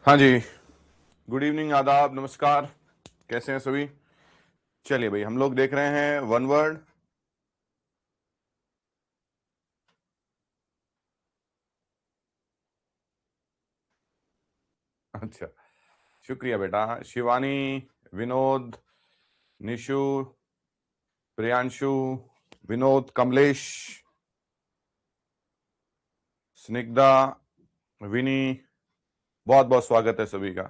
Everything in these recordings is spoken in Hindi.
हाँ जी, गुड इवनिंग, आदाब, नमस्कार। कैसे हैं सभी? चलिए भाई, हम लोग देख रहे हैं वन वर्ड। अच्छा, शुक्रिया बेटा। शिवानी, विनोद, निशु, प्रियांशु, विनोद, कमलेश, स्निग्धा, विनी, बहुत बहुत स्वागत है सभी का।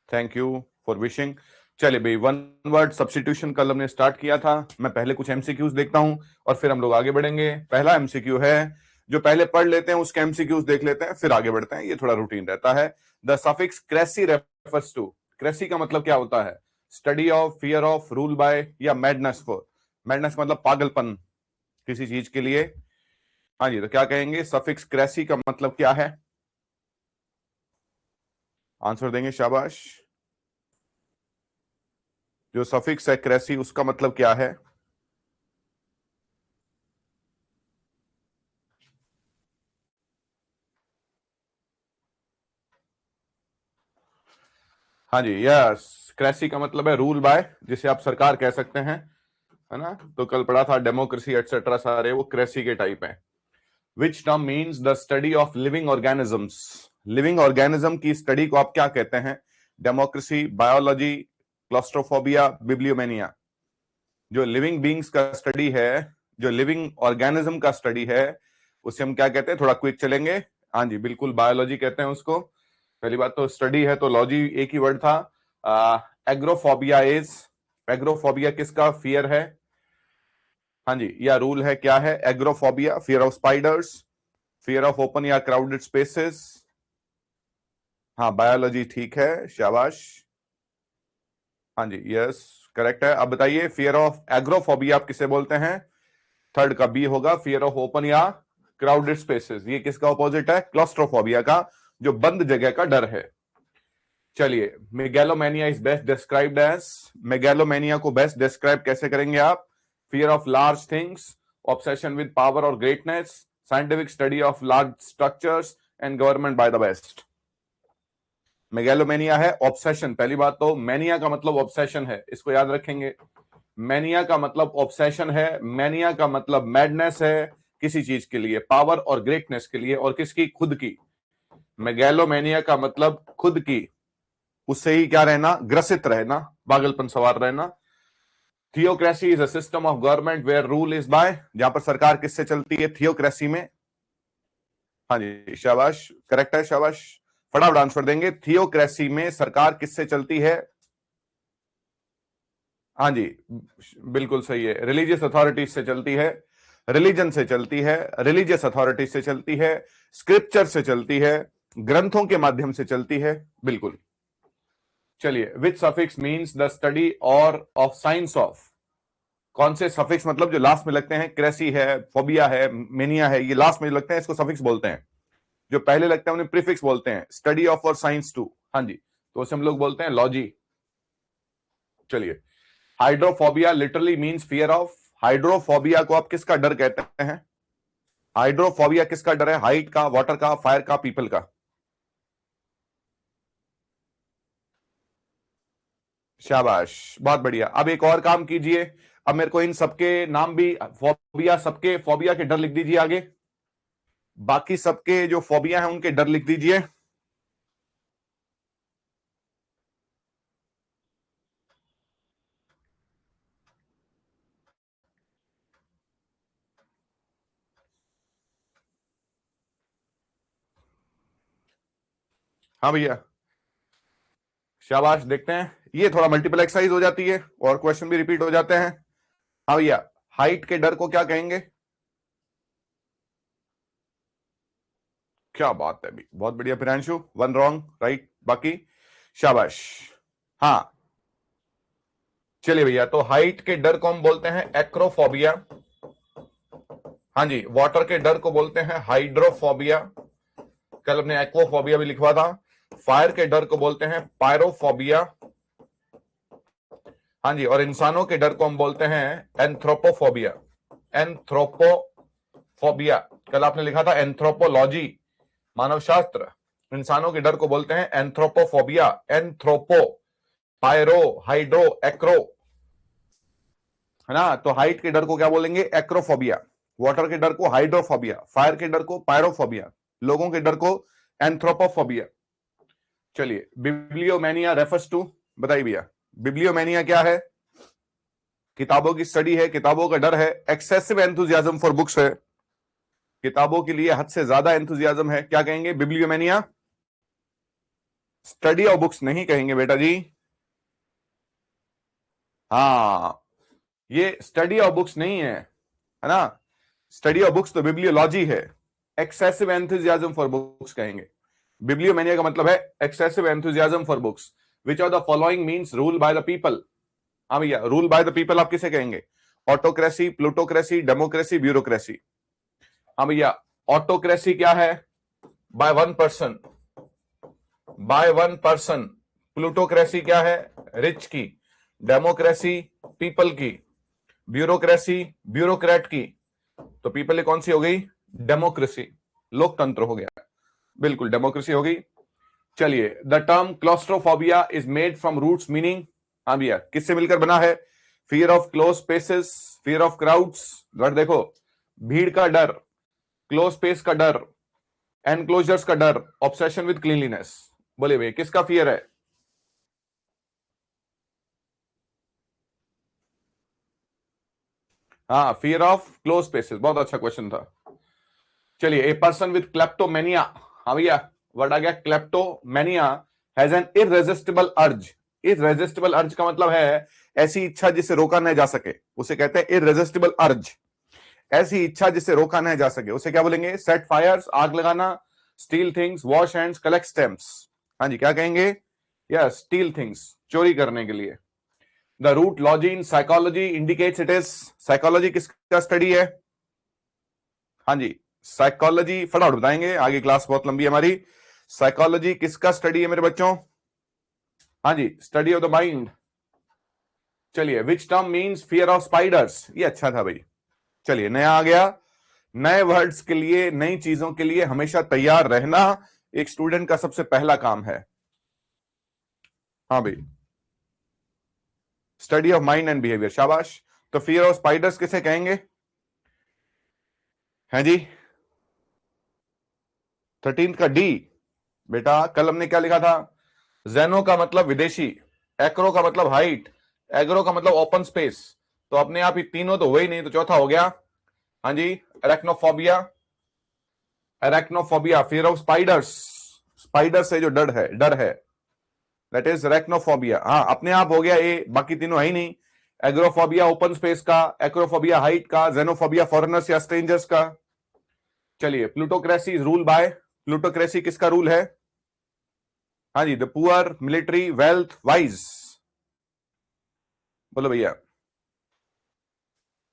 Thank you for wishing. चलिए भाई, वन वर्ड सब्स्टिट्यूशन कल हमने स्टार्ट किया था। मैं पहले कुछ एमसीक्यूज देखता हूं और फिर हम लोग आगे बढ़ेंगे। पहला एमसीक्यू है, जो पहले पढ़ लेते हैं उसके एमसीक्यूज देख लेते हैं, फिर आगे बढ़ते हैं। ये थोड़ा रूटीन रहता है। The suffix cracy refers to, cracy का मतलब क्या होता है? Study of, fear of, rule by या मैडनेस फॉर। मैडनेस मतलब पागलपन किसी चीज के लिए। हाँ जी, तो क्या कहेंगे? सफिक्स क्रेसी का मतलब क्या है? आंसर देंगे, शाबाश। जो सफिक्स है क्रेसी, उसका मतलब क्या है? हाँ जी, यस। क्रेसी का मतलब है रूल बाय, जिसे आप सरकार कह सकते हैं, है ना? तो कल पढ़ा था डेमोक्रेसी एटसेट्रा, सारे वो क्रेसी के टाइप हैं। Which term means the study of living organisms. Living organism की स्टडी को आप क्या कहते हैं? Democracy, biology, claustrophobia, बिब्लियोमेनिया। जो लिविंग बींग्स का स्टडी है, जो लिविंग ऑर्गेनिज्म का स्टडी है, उसे हम क्या कहते हैं? थोड़ा क्विक चलेंगे। हाँ जी, बिल्कुल, बायोलॉजी कहते हैं उसको। पहली बात तो स्टडी है तो लॉजी एक ही वर्ड था। एग्रोफोबिया इज, एग्रोफोबिया किसका फियर है? हाँ जी, या रूल है, क्या है? Agoraphobia, fear of spiders, fear of open या क्राउडेड स्पेसेस। हाँ, बायोलॉजी ठीक है, शाबाश। हाँ जी, यस, करेक्ट है। अब बताइए, फियर ऑफ एग्रोफोबिया आप किसे बोलते हैं? थर्ड का बी होगा, फियर ऑफ ओपन या क्राउडेड स्पेसेस। ये किसका ऑपोजिट है? क्लॉस्ट्रोफोबिया का, जो बंद जगह का डर है। चलिए, megalomania is best described as, megalomania को बेस्ट डिस्क्राइब कैसे करेंगे आप? Fear of large things, obsession with power और greatness, scientific study of large structures and government by the best. Megalomania है ऑब्सेशन। पहली बात तो मैनिया का मतलब ऑब्सेशन है, इसको याद रखेंगे। मैनिया का मतलब ऑब्सेशन है, मैनिया का मतलब मैडनेस है किसी चीज के लिए, पावर और ग्रेटनेस के लिए, और किसकी? खुद की। मेगैलोमेनिया का मतलब खुद की, उससे ही क्या रहना? ग्रसित रहना, पागलपन सवार रहना। Theocracy is a system of government where rule is by, जहां पर सरकार किससे चलती है? थियोक्रेसी में। हाँ जी, शाबाश, करेक्ट है, शाबाश। फटाफट आंसर देंगे। थियोक्रेसी में सरकार किससे चलती है? हाँ जी, बिल्कुल सही है, रिलीजियस अथॉरिटीज से चलती है, रिलीजन से चलती है, रिलीजियस अथॉरिटीज से चलती है, स्क्रिप्चर से चलती है, ग्रंथों के माध्यम से चलती है, बिल्कुल। चलिए, विच सफिक्स मींस द स्टडी और ऑफ साइंस ऑफ। कौन से सफिक्स मतलब जो लास्ट में लगते हैं? क्रेसी है, फोबिया है, मेनिया है, ये लास्ट में लगते हैं, इसको सफिक्स बोलते हैं। जो पहले लगते हैं उन्हें प्रीफिक्स बोलते हैं। स्टडी ऑफ और साइंस टू, हाँ जी, तो उसे हम लोग बोलते हैं लॉजी। चलिए, hydrophobia literally means fear of. Hydrophobia को आप किसका डर कहते हैं? हाइड्रोफोबिया किसका डर है? हाइट का, वाटर का, फायर का, पीपल का? शाबाश, बहुत बढ़िया। अब एक और काम कीजिए, अब मेरे को इन सबके नाम भी, फोबिया, सबके फोबिया के डर लिख दीजिए आगे। बाकी सबके जो फोबिया हैं उनके डर लिख दीजिए। हाँ भैया, शाबाश। देखते हैं, ये थोड़ा मल्टीपल एक्सरसाइज हो जाती है और क्वेश्चन भी रिपीट हो जाते हैं। हाँ भैया, हाइट के डर को क्या कहेंगे? क्या बात है भी, बहुत बढ़िया प्रियांशु, वन रॉन्ग, राइट बाकी। शाबाश। हाँ, चलिए भैया, तो हाइट के डर को हम बोलते हैं एक्रोफोबिया। हाँ जी, वाटर के डर को बोलते हैं हाइड्रोफोबिया। कल हमने एक्वाफोबिया भी लिखवा था। फायर के डर को बोलते हैं पायरोफोबिया। हाँ जी, और इंसानों के डर को हम बोलते हैं एंथ्रोपोफोबिया। एंथ्रोपोफोबिया, कल आपने लिखा था एंथ्रोपोलॉजी, मानव शास्त्र। इंसानों के डर को बोलते हैं एंथ्रोपोफोबिया। एंथ्रोपो, पायरो, हाइड्रो, एक्रो, है ना। तो हाइट के डर को क्या बोलेंगे? एक्रोफोबिया। वाटर के डर को हाइड्रोफोबिया, फायर के डर को पायरोफोबिया, लोगों के डर को एंथ्रोपोफोबिया। चलिए, बिब्लियोमैनिया रेफर्स टू, बताइए भैया बिब्लियोमैनिया क्या है? किताबों की स्टडी है, किताबों का डर है। एक्सेसिव एंथुजियाज्म फॉर बुक्स है, किताबों के लिए हद से ज्यादा एंथुजियाज्म है। क्या कहेंगे? बिब्लियोमैनिया। स्टडी ऑफ बुक्स नहीं कहेंगे बेटा जी। हाँ, ये स्टडी ऑफ बुक्स नहीं है ना। स्टडी ऑफ बुक्स तो बिब्लियोलॉजी है। एक्सेसिव एंथुजियाज्म फॉर बुक्स कहेंगे। बिब्लियोमैनिया का मतलब है excessive enthusiasm for books. Which of the following means rule by the people? हाँ भैया, रूल बाय द पीपल आप किसे कहेंगे? Autocracy, plutocracy, democracy, bureaucracy. हाँ भैया, ऑटोक्रेसी क्या है? By one person, by one person. Plutocracy क्या है? रिच की। डेमोक्रेसी पीपल की। ब्यूरोक्रेसी ब्यूरोक्रेट की। तो पीपल कौन सी हो गई? डेमोक्रेसी, लोकतंत्र हो गया। बिल्कुल डेमोक्रेसी हो गई। चलिए, the term claustrophobia is made from roots meaning. हाँ भैया, किससे मिलकर बना है? Fear of close spaces, fear of crowds. Word देखो, भीड़ का डर, क्लोज स्पेस का डर, एनक्लोजर्स का डर, ऑब्सेशन विद क्लीनलीनेस। बोले भैया किसका फियर है? हाँ, फियर ऑफ क्लोज स्पेसेस, बहुत अच्छा क्वेश्चन था। चलिए, ए पर्सन विद क्लेप्टोमेनिया। हाँ भैया, वर्ड आ गया क्लेप्टोमेनिया। हैज एन इररेजिस्टिबल अर्ज। इररेजिस्टिबल अर्ज का मतलब है ऐसी इच्छा जिसे रोका नहीं जा सके, उसे कहते हैं इररेजिस्टिबल अर्ज। ऐसी इच्छा जिसे रोका नहीं जा सके उसे क्या बोलेंगे? सेट फायर्स, आग लगाना, steel things, wash hands, collect stamps. हाँ जी, क्या कहेंगे? यस, स्टील थिंग्स, चोरी करने के लिए। The root logy in psychology indicates it is. Psychology किसका स्टडी है? हाँ जी, साइकोलॉजी फटाफट बताएंगे, आगे क्लास बहुत लंबी है हमारी। साइकोलॉजी किसका स्टडी है मेरे बच्चों? हाँ जी, स्टडी ऑफ द माइंड। चलिए, which term means fear of spiders? ये अच्छा था भाई। चलिए, नया आ गया। नए वर्ड्स के लिए, नई चीजों के लिए हमेशा तैयार रहना एक स्टूडेंट का सबसे पहला काम है। हाँ भाई, study of mind and behaviour, शाबाश। तो फियर ऑफ स्पाइडर्स किसे कहेंगे? हैं जी, 13 का डी। बेटा कल हमने क्या लिखा था? जेनो का मतलब विदेशी, एक्रो का मतलब हाइट, एग्रो का मतलब ओपन स्पेस। तो अपने आप ही तीनों तो हुए ही नहीं, तो चौथा हो गया। हाँ जी, एरेक्नोफोबिया। एरेक्नोफोबिया, फियर ऑफ स्पाइडर्स, स्पाइडर से जो डर है दैट इज एरेक्नोफोबिया। हाँ, अपने आप हो गया ए, बाकी तीनों है ही नहीं। एग्रोफोबिया ओपन स्पेस का, एक्रोफोबिया हाइट का, जेनोफोबिया फॉरेनर्स या स्ट्रेंजर्स का। चलिए, प्लूटोक्रेसी रूल बाय, प्लूटोक्रेसी किसका रूल है? हाँ जी, the poor, military, wealth, wise. बोलो भैया,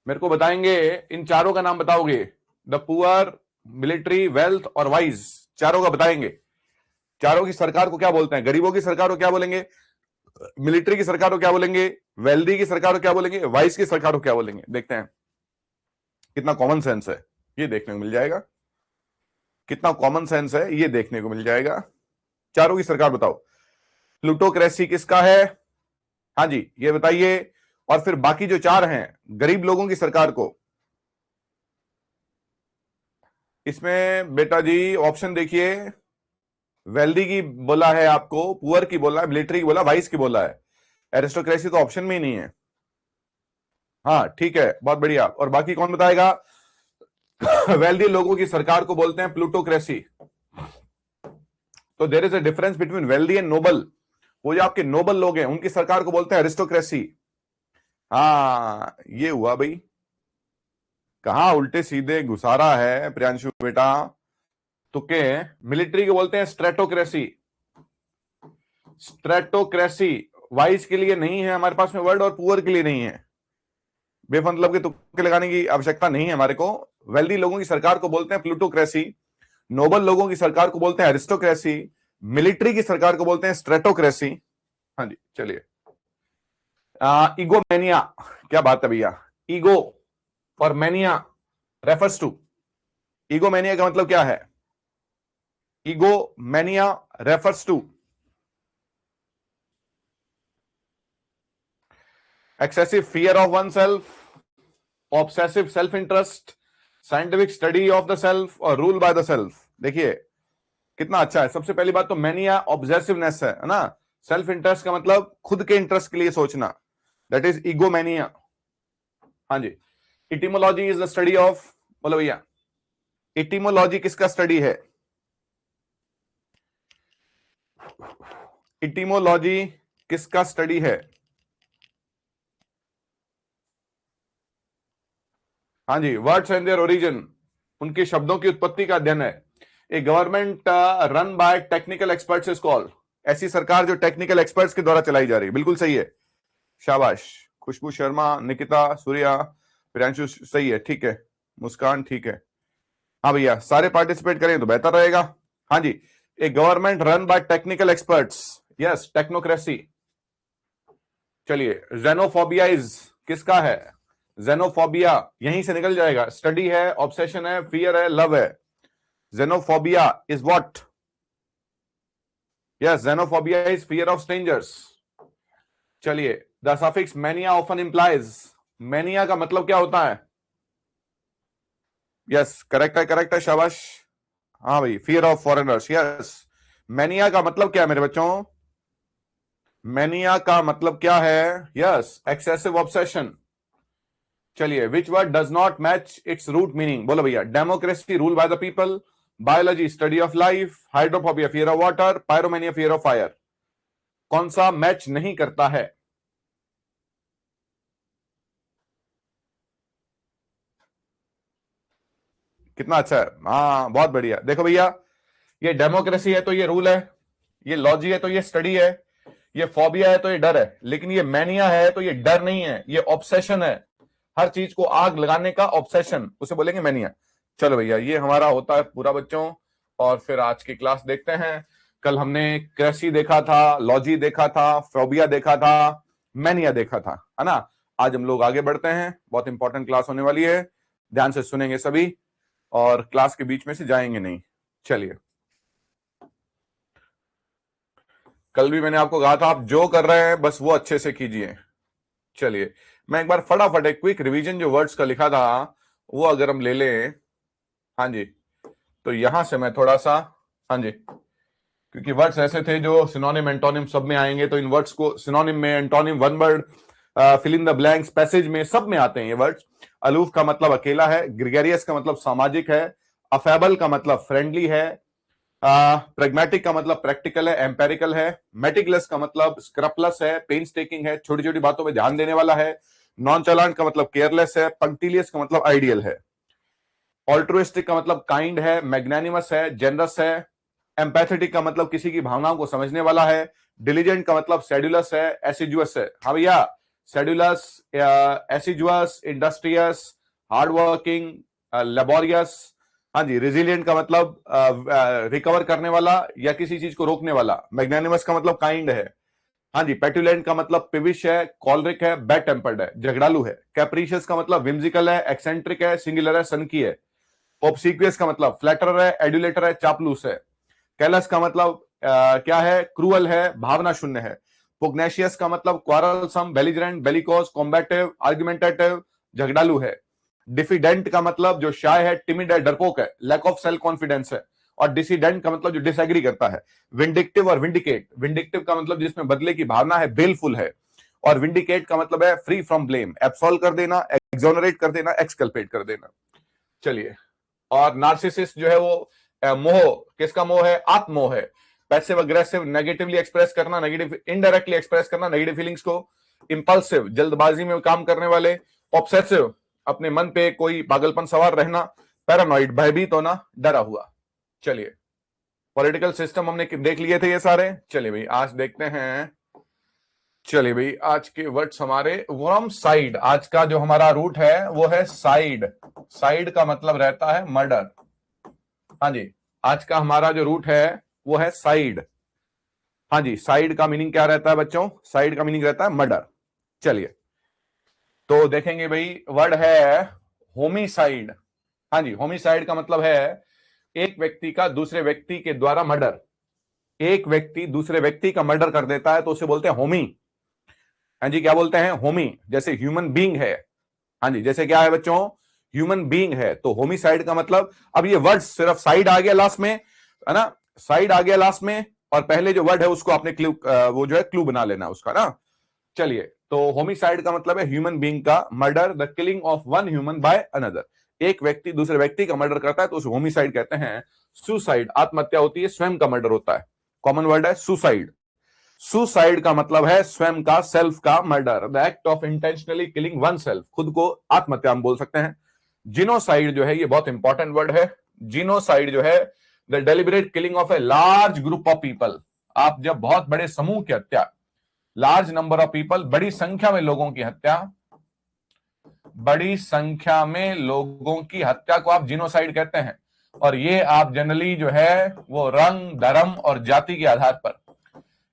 मेरे को बताएंगे, इन चारों का नाम बताओगे। द पुअर, मिलिट्री, वेल्थ और वाइज, चारों का बताएंगे। चारों की सरकार को क्या बोलते हैं? गरीबों की सरकार को क्या बोलेंगे? मिलिट्री की सरकार को क्या बोलेंगे? वेल्दी की सरकार को क्या बोलेंगे? वाइस की सरकार को क्या बोलेंगे? देखते हैं कितना कॉमन सेंस है, ये देखने को मिल जाएगा। कितना कॉमन सेंस है ये देखने को मिल जाएगा। चारों की सरकार बताओ। प्लूटोक्रेसी किसका है? हाँ जी, ये बताइए। और फिर बाकी जो चार हैं, गरीब लोगों की सरकार को, इसमें बेटा जी ऑप्शन देखिए। वेल्दी की बोला है आपको, पुअर की बोला है, मिलिट्री की बोला, वाइस की बोला है। एरिस्टोक्रेसी तो ऑप्शन में ही नहीं है। हाँ ठीक है, बहुत बढ़िया। और बाकी कौन बताएगा? वेल्दी लोगों की सरकार को बोलते हैं प्लूटोक्रेसी। तो there is a difference between wealthy and noble. वो जो आपके नोबल लोग हैं उनकी सरकार को बोलते हैं एरिस्टोक्रेसी। हाँ, ये हुआ भाई। कहां उल्टे सीधे घुसारा है प्रियांशु बेटा, तुक्के हैं। मिलिट्री को बोलते हैं स्ट्रेटोक्रेसी। स्ट्रेटोक्रेसी वाइस के लिए नहीं है हमारे पास में वर्ड, और पुअर के लिए नहीं है। बेमतलब के तुक्के लगाने की आवश्यकता नहीं है हमारे को। वेल्दी लोगों की सरकार को बोलते हैं प्लूटोक्रेसी, नोबल लोगों की सरकार को बोलते हैं एरिस्टोक्रेसी, मिलिट्री की सरकार को बोलते हैं स्ट्रेटोक्रेसी। हाँ जी, चलिए। ईगोमेनिया, क्या बात है भैया। ईगो और मैनिया रेफर्स टू, ईगोमेनिया का मतलब क्या है? Egomania refers to excessive fear of oneself, obsessive self interest, scientific study of the self और rule by the self। देखिए कितना अच्छा है। सबसे पहली बात तो मैनिया ऑब्सेसिवनेस है ना। सेल्फ इंटरेस्ट का मतलब खुद के इंटरेस्ट के लिए सोचना, दैट इज ईगोमेनिया। हाँ जी। Etymology is the study of, बोलो भैया, इटिमोलॉजी किसका स्टडी है? इटिमोलॉजी किसका स्टडी है? हाँ जी, वर्ड्स एंड देयर ओरिजिन, उनके शब्दों की उत्पत्ति का अध्ययन है। A government run by technical experts is called. ऐसी सरकार जो टेक्निकल एक्सपर्ट्स के द्वारा चलाई जा रही है। बिल्कुल सही है, शाबाश। खुशबू शर्मा, निकिता, सूर्या, प्रियांशु, सही है, ठीक है। मुस्कान, ठीक है। हाँ भैया, सारे पार्टिसिपेट करें तो बेहतर रहेगा। हाँ जी, a government run by technical experts, yes, technocracy. चलिए, जेनोफोबिया इज किसका है? जेनोफोबिया यहीं से निकल जाएगा। स्टडी है, ऑब्सेशन है, फियर है, लव है। Xenophobia is what? Yes, xenophobia is fear of strangers. चलिए, the suffix mania often implies, mania का मतलब क्या होता है? यस, करेक्ट है, करेक्ट है, शाबाश। हाँ भाई, fear of foreigners, yes. Mania का मतलब क्या है मेरे बच्चों? मैनिया का मतलब क्या है? Yes, excessive obsession. चलिए, which word does not match its root meaning? बोलो भैया। Democracy, rule by the people, biology, study of life, hydrophobia, fear of water, pyromania, fear of fire. कौन सा मैच नहीं करता है? कितना अच्छा है, हाँ बहुत बढ़िया। देखो भैया, ये डेमोक्रेसी है तो ये रूल है, ये लॉजी है तो ये स्टडी है, ये फोबिया है तो ये डर है, लेकिन ये मैनिया है तो ये डर नहीं है, ये ऑब्सेशन है। हर चीज को आग लगाने का ऑब्सेशन, उसे बोलेंगे मैनिया। चलो भैया, ये हमारा होता है पूरा बच्चों। और फिर आज की क्लास देखते हैं। कल हमने क्रेसी देखा था, लॉजी देखा था, फोबिया देखा था, मैनिया देखा था, है ना। आज हम लोग आगे बढ़ते हैं, बहुत इंपॉर्टेंट क्लास होने वाली है, ध्यान से सुनेंगे सभी और क्लास के बीच में से जाएंगे नहीं। चलिए, कल भी मैंने आपको कहा था आप जो कर रहे हैं बस वो अच्छे से कीजिए। चलिए, मैं एक बार फटाफट एक क्विक रिवीजन जो वर्ड्स का लिखा था वो अगर हम ले लें, हाँ जी, तो यहां से मैं थोड़ा सा, हाँ जी, क्योंकि वर्ड्स ऐसे थे जो सिनोनिम एंटोनिम सब में आएंगे, तो इन वर्ड्स को सिनोनिम में, antonym, one word, fill in the blanks, passage में, सब में आते हैं ये वर्ड्स। अलूफ का मतलब अकेला है, ग्रेगरियस का मतलब सामाजिक है, अफेबल का मतलब फ्रेंडली है, प्रेग्मेटिक का मतलब प्रैक्टिकल है, एम्पेरिकल है, मेटिकुलस का मतलब स्क्रपलस है, पेन्स टेकिंग है, छोटी छोटी बातों में ध्यान देने वाला है, नॉन चालांट का मतलब केयरलेस है, पंक्टिलियस का मतलब आइडियल है, ऑल्ट्रुइस्टिक का मतलब काइंड है, मैग्नानिमस है, जेनरस है, एम्पैथेटिक का मतलब किसी की भावनाओं को समझने वाला है, डिलीजेंट का मतलब सेड्यूलस है, एसिजुअस है। हाँ भैया, सेड्यूलस, एसिजुअस, इंडस्ट्रियस, हार्ड वर्किंग, लेबोरियस। हाँ जी, रेजिलियंट का मतलब रिकवर करने वाला या किसी चीज को रोकने वाला, मैग्नानिमस का मतलब काइंड है। हाँ जी, पेटुलेंट का मतलब पिविश है, कॉलरिक है, बैड टेम्पर्ड है, झगड़ालू है, कैप्रिशियस का मतलब विम्सिकल है, एक्सेंट्रिक है, सिंगुलर है, सनकी है, ऑब्सीक्वियस का मतलब फ्लैटर है, एडुलेटर है, चापलूस है, कैलस का मतलब क्या है? क्रूअल है, भावना शून्य है, पुग्नेशियस का मतलब क्वारलसम, बेलिजरेंट, बेलिकोस, कॉम्बैटिव, आर्गुमेंटेटिव, झगड़ालू है, डिफिडेंट का मतलब जो शाय है, टिमिड है, डरपोक है, लैक ऑफ सेल्फ कॉन्फिडेंस है, और डिसिडेंट का मतलब जो डिसएग्री करता है। विंडिक्टिव और विंडिकेट, विंडिक्टिव का मतलब जिसमें बदले की भावना है, बेलफुल है, और विंडिकेट का मतलब है फ्री फ्रॉम ब्लेम, एब्सॉल्व कर देना, एक्सोनरेट कर देना, एक्सकल्पेट कर देना। चलिए, और नार्सिसिस्ट जो है वो मोह, किसका मोह है? आत्मोह है। पैसिव अग्रेसिव, नेगेटिवली एक्सप्रेस करना, नेगेटिव इनडायरेक्टली एक्सप्रेस करना नेगेटिव फीलिंग्स को। इंपल्सिव, जल्दबाजी में काम करने वाले। ऑब्सेसिव, अपने मन पे कोई पागलपन सवार रहना। पैरानॉइड, भयभीत होना, डरा हुआ। चलिए, पॉलिटिकल सिस्टम हमने देख लिए थे ये सारे। चलिए भाई, आज देखते हैं। चलिए भाई, आज के वर्ड्स हमारे वर्म साइड, आज का जो हमारा रूट है वो है साइड। साइड का मतलब रहता है मर्डर। हाँ जी, आज का हमारा जो रूट है वो है साइड। हाँ जी, साइड का मीनिंग क्या रहता है बच्चों? साइड का मीनिंग रहता है मर्डर। चलिए, तो देखेंगे भाई, वर्ड है होमिसाइड। हाँ जी, होमिसाइड का मतलब है एक व्यक्ति का दूसरे व्यक्ति के द्वारा मर्डर, एक व्यक्ति दूसरे व्यक्ति का मर्डर कर देता है तो उसे बोलते हैं होमी। हाँ जी, क्या बोलते हैं? होमी। जैसे ह्यूमन बीइंग है, हाँ जी, जैसे क्या है बच्चों? ह्यूमन बीइंग है, तो होमिसाइड का मतलब, अब ये वर्ड सिर्फ साइड आ गया लास्ट में, है ना, साइड आ गया लास्ट में, और पहले जो वर्ड है उसको आपने क्लू, वो जो है क्लू बना लेना उसका ना। चलिए, तो होमिसाइड का मतलब है ह्यूमन बीइंग का murder, the killing of one human by another. एक व्यक्ति दूसरे व्यक्ति का मर्डर करता है तो उसे होमिसाइड कहते हैं। सुसाइड, आत्महत्या होती है, स्वयं का मर्डर होता है, कॉमन वर्ड है सुसाइड। सुसाइड का मतलब है स्वयं का, सेल्फ का murder, the act of intentionally killing one self, खुद को आत्महत्या हम बोल सकते हैं। जिनोसाइड जो है ये बहुत इंपॉर्टेंट वर्ड है। जिनोसाइड जो है the deliberate killing of a large group of people. आप जब बहुत बड़े समूह की हत्या, लार्ज नंबर ऑफ पीपल, बड़ी संख्या में लोगों की हत्या, बड़ी संख्या में लोगों की हत्या को आप जिनोसाइड कहते हैं। और ये आप जनरली जो है वो रंग, धर्म और जाति के आधार पर,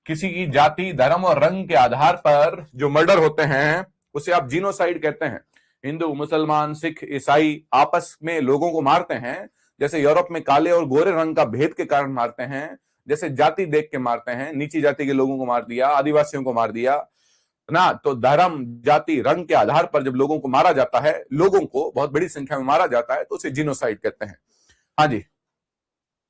किसी की जाति, धर्म और रंग के आधार पर जो मर्डर होते हैं उसे आप जीनोसाइड कहते हैं। हिंदू, मुसलमान, सिख, ईसाई आपस में लोगों को मारते हैं, जैसे यूरोप में काले और गोरे रंग का भेद के कारण मारते हैं, जैसे जाति देख के मारते हैं, नीची जाति के लोगों को मार दिया, आदिवासियों को मार दिया ना। तो धर्म, जाति, रंग के आधार पर जब लोगों को मारा जाता है, लोगों को बहुत बड़ी संख्या में मारा जाता है, तो उसे जीनोसाइड कहते हैं। हाँ जी,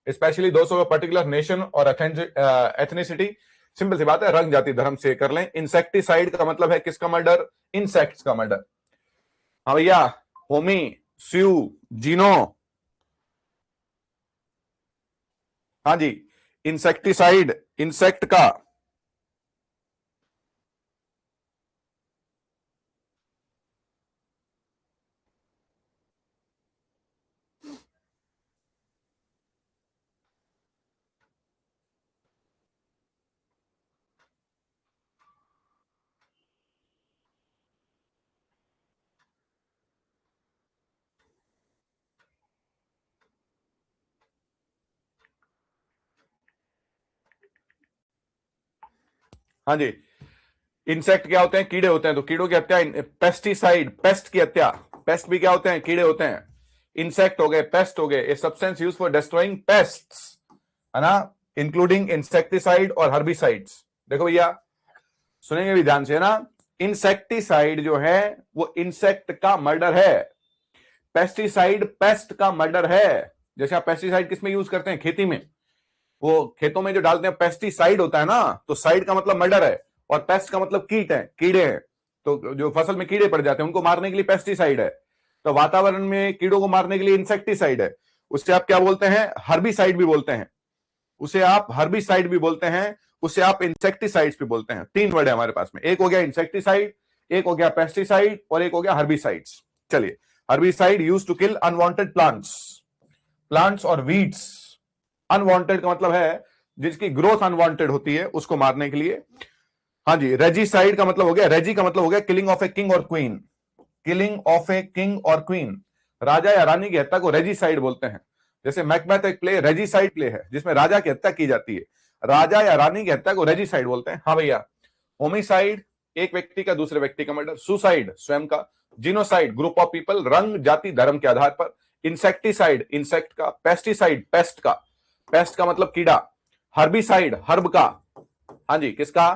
स्पेशली दोस्त ऑफ पर्टिकुलर नेशन और एथनिसिटी। सिंपल सी बात है, रंग, जाति, धर्म से कर लें। इंसेक्टिसाइड का मतलब है किसका मर्डर? इंसेक्ट्स का मर्डर। हाँ भैया, होमी, स्यू, जीनो, हाँ जी, इंसेक्टिसाइड, इंसेक्ट का। हाँ जी, इंसेक्ट क्या होते हैं? कीड़े होते हैं, तो कीड़ों की हत्या। पेस्टिसाइड, पेस्ट की हत्या। पेस्ट भी क्या होते हैं? कीड़े होते हैं। इंसेक्ट हो गए, पेस्ट हो गए, a substance use for destroying pests, है ना, इंक्लूडिंग इंसेक्टिसाइड और हर्बिसाइड्स। देखो भैया, सुनेंगे भी ध्यान से ना, इंसेक्टिसाइड जो है वो इंसेक्ट का मर्डर है, पेस्टिसाइड पेस्ट का मर्डर है। जैसे आप पेस्टिसाइड किसमें यूज करते हैं? खेती में, वो खेतों में जो डालते हैं पेस्टिसाइड होता है ना, तो साइड का मतलब मर्डर है और पेस्ट का मतलब कीट है, कीड़े हैं। तो जो फसल में कीड़े पड़ जाते हैं उनको मारने के लिए पेस्टिसाइड है। तो वातावरण में कीड़ों को मारने के लिए इंसेक्टिसाइड है। उससे आप क्या बोलते हैं? हर्बिसाइड भी बोलते हैं, उसे आप हर्बिसाइड भी बोलते हैं, उसे आप इंसेक्टिसाइड्स भी बोलते हैं। तीन वर्ड है हमारे पास में, एक हो गया इंसेक्टिसाइड, एक हो गया पेस्टिसाइड और एक हो गया हर्बिसाइड्स। चलिए, herbicide use to kill unwanted plants, plants और वीड्स। अनवांटेड का मतलब है जिसकी ग्रोथ अनवांटेड होती है, उसको मारने के लिए। हाँ जी, रेजिसाइड का मतलब हो गया, रेजी का मतलब हो गया किलिंग ऑफ ए किंग और queen, killing of a king और क्वीन। राजा या रानी की हत्या को रेजिसाइड बोलते हैं। जैसे मैकबेथ एक प्ले रेजिसाइड प्ले है जिसमें राजा की हत्या की जाती है, राजा या रानी की हत्या को रेजिसाइड बोलते हैं। हाँ भैया, होमिसाइड एक व्यक्ति का दूसरे व्यक्ति का मर्डर, सुसाइड स्वयं का, जिनोसाइड ग्रुप ऑफ पीपल, रंग, जाति, धर्म के आधार पर, इंसेक्टिसाइड इंसेक्ट का, पेस्टिसाइड पेस्ट का, पेस्ट का मतलब कीड़ा, हर्बिसाइड हर्ब का, हाँ जी, किसका?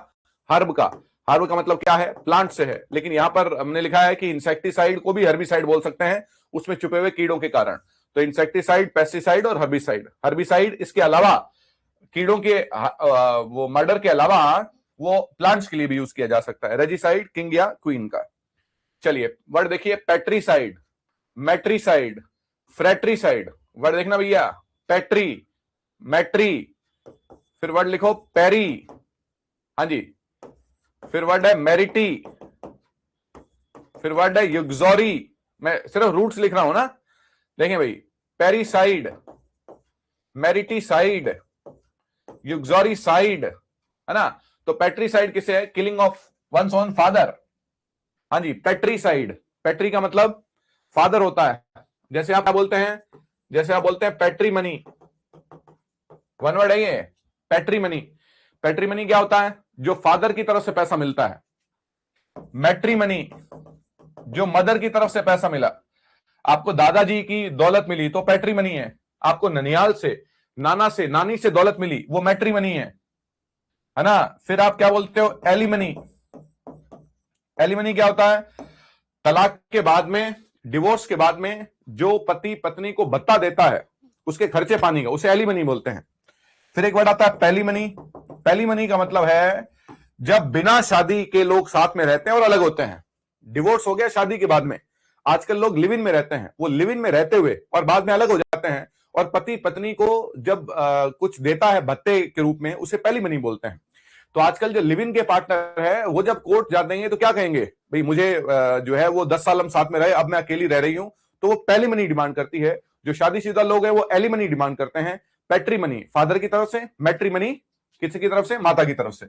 हर्ब का। हर्ब का मतलब क्या है? प्लांट से है, लेकिन यहां पर हमने लिखा है कि इंसेक्टिसाइड को भी हर्बिसाइड बोल सकते हैं, उसमें छुपे हुए कीड़ों के कारण। तो इंसेक्टिसाइड, पेस्टिसाइड और हर्बिसाइड। हर्बिसाइड इसके अलावा कीड़ों के वो मर्डर के अलावा वो प्लांट्स के लिए भी यूज किया जा सकता है। रेजिसाइड किंग या क्वीन का। चलिए, वर्ड देखिए, पेट्रीसाइड, मैट्रीसाइड, फ्रेट्रीसाइड। वर्ड देखना भैया, पेट्री, मैट्री, फिर वर्ड लिखो पेरी, हाँ जी, फिर वर्ड है मेरिटी, फिर वर्ड है युग्जोरी। मैं सिर्फ रूट्स लिख रहा हूं ना, देखें भाई, पेरीसाइड, मेरिटीसाइड, युग्जोरीसाइड, है ना। तो पेट्रीसाइड किसे है? Killing of one's own father. हाँ जी, पेट्रीसाइड, पेट्री का मतलब फादर होता है। जैसे आप क्या बोलते हैं? जैसे आप बोलते हैं पेट्रीमनी, वन वर्ड है ये, पेट्रीमनी। पेट्रीमनी क्या होता है? जो फादर की तरफ से पैसा मिलता है। मैट्रीमनी, जो मदर की तरफ से पैसा मिला। आपको दादाजी की दौलत मिली तो पेट्रीमनी है, आपको ननियाल से, नाना से, नानी से दौलत मिली, वो मैट्रिमनी है ना। फिर आप क्या बोलते हो, एलिमनी। एलिमनी क्या होता है, तलाक के बाद में, डिवोर्स के बाद में जो पति पत्नी को भत्ता देता है उसके खर्चे पानी का, उसे एलिमनी बोलते हैं। फिर एक वर्ड आता है पैलीमनी। पैलीमनी का मतलब है जब बिना शादी के लोग साथ में रहते हैं और अलग होते हैं। डिवोर्स हो गया शादी के बाद में, आजकल लोग लिव इन में रहते हैं, वो लिव इन में रहते हुए और बाद में अलग हो जाते हैं, और पति पत्नी को जब कुछ देता है भत्ते के रूप में, उसे पैलीमनी बोलते हैं। तो आजकल जो लिव इन के पार्टनर है वो जब कोर्ट जाते हैं तो क्या कहेंगे, भाई मुझे जो है वो 10 साल हम साथ में रहे, अब मैं अकेली रह रही हूं, तो वो पैलीमनी डिमांड करती है। जो शादीशुदा लोग हैं वो एलिमनी डिमांड करते हैं। पैट्रीमनी फादर की तरफ से, मैट्रीमनी किसी की तरफ से, माता की तरफ से।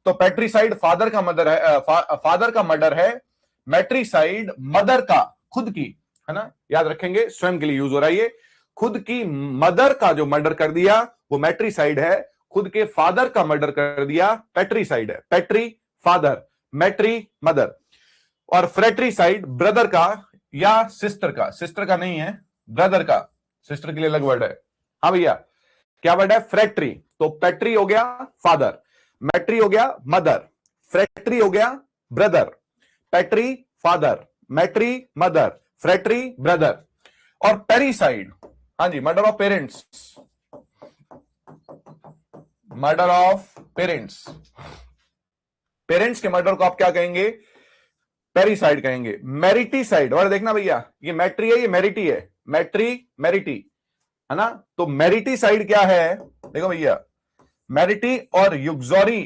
तो पैट्रीसाइड फादर का मदर है, फादर का मर्डर है। मैट्रीसाइड मदर का, खुद की, है ना, याद रखेंगे, स्वयं के लिए यूज हो रहा है ये। खुद की मदर का जो मर्डर कर दिया वो मैट्रीसाइड है, खुद के फादर का मर्डर कर दिया पैट्रीसाइड है। पैट्री फादर, मैट्री मदर। और फ्रेट्रीसाइड ब्रदर का या सिस्टर का, सिस्टर का नहीं है, ब्रदर का, सिस्टर के लिए अलग वर्ड है। हाँ भैया, क्या वर्ड है, फ्रेट्री। तो पैट्री हो गया फादर, मैट्री हो गया मदर, फ्रेट्री हो गया brother. Patri father, matri mother, fratri brother. और पेरीसाइड, हाँ जी, murder of parents, murder of parents. Parents के मर्डर को आप क्या कहेंगे, पेरीसाइड कहेंगे। मेरिटीसाइड, और देखना भैया, ये मैट्री है, ये मेरिटी है, मैट्री मेरिटी, है ना। तो मेरिटीसाइड क्या है, देखो भैया, मेरिटी और युक्सोरी।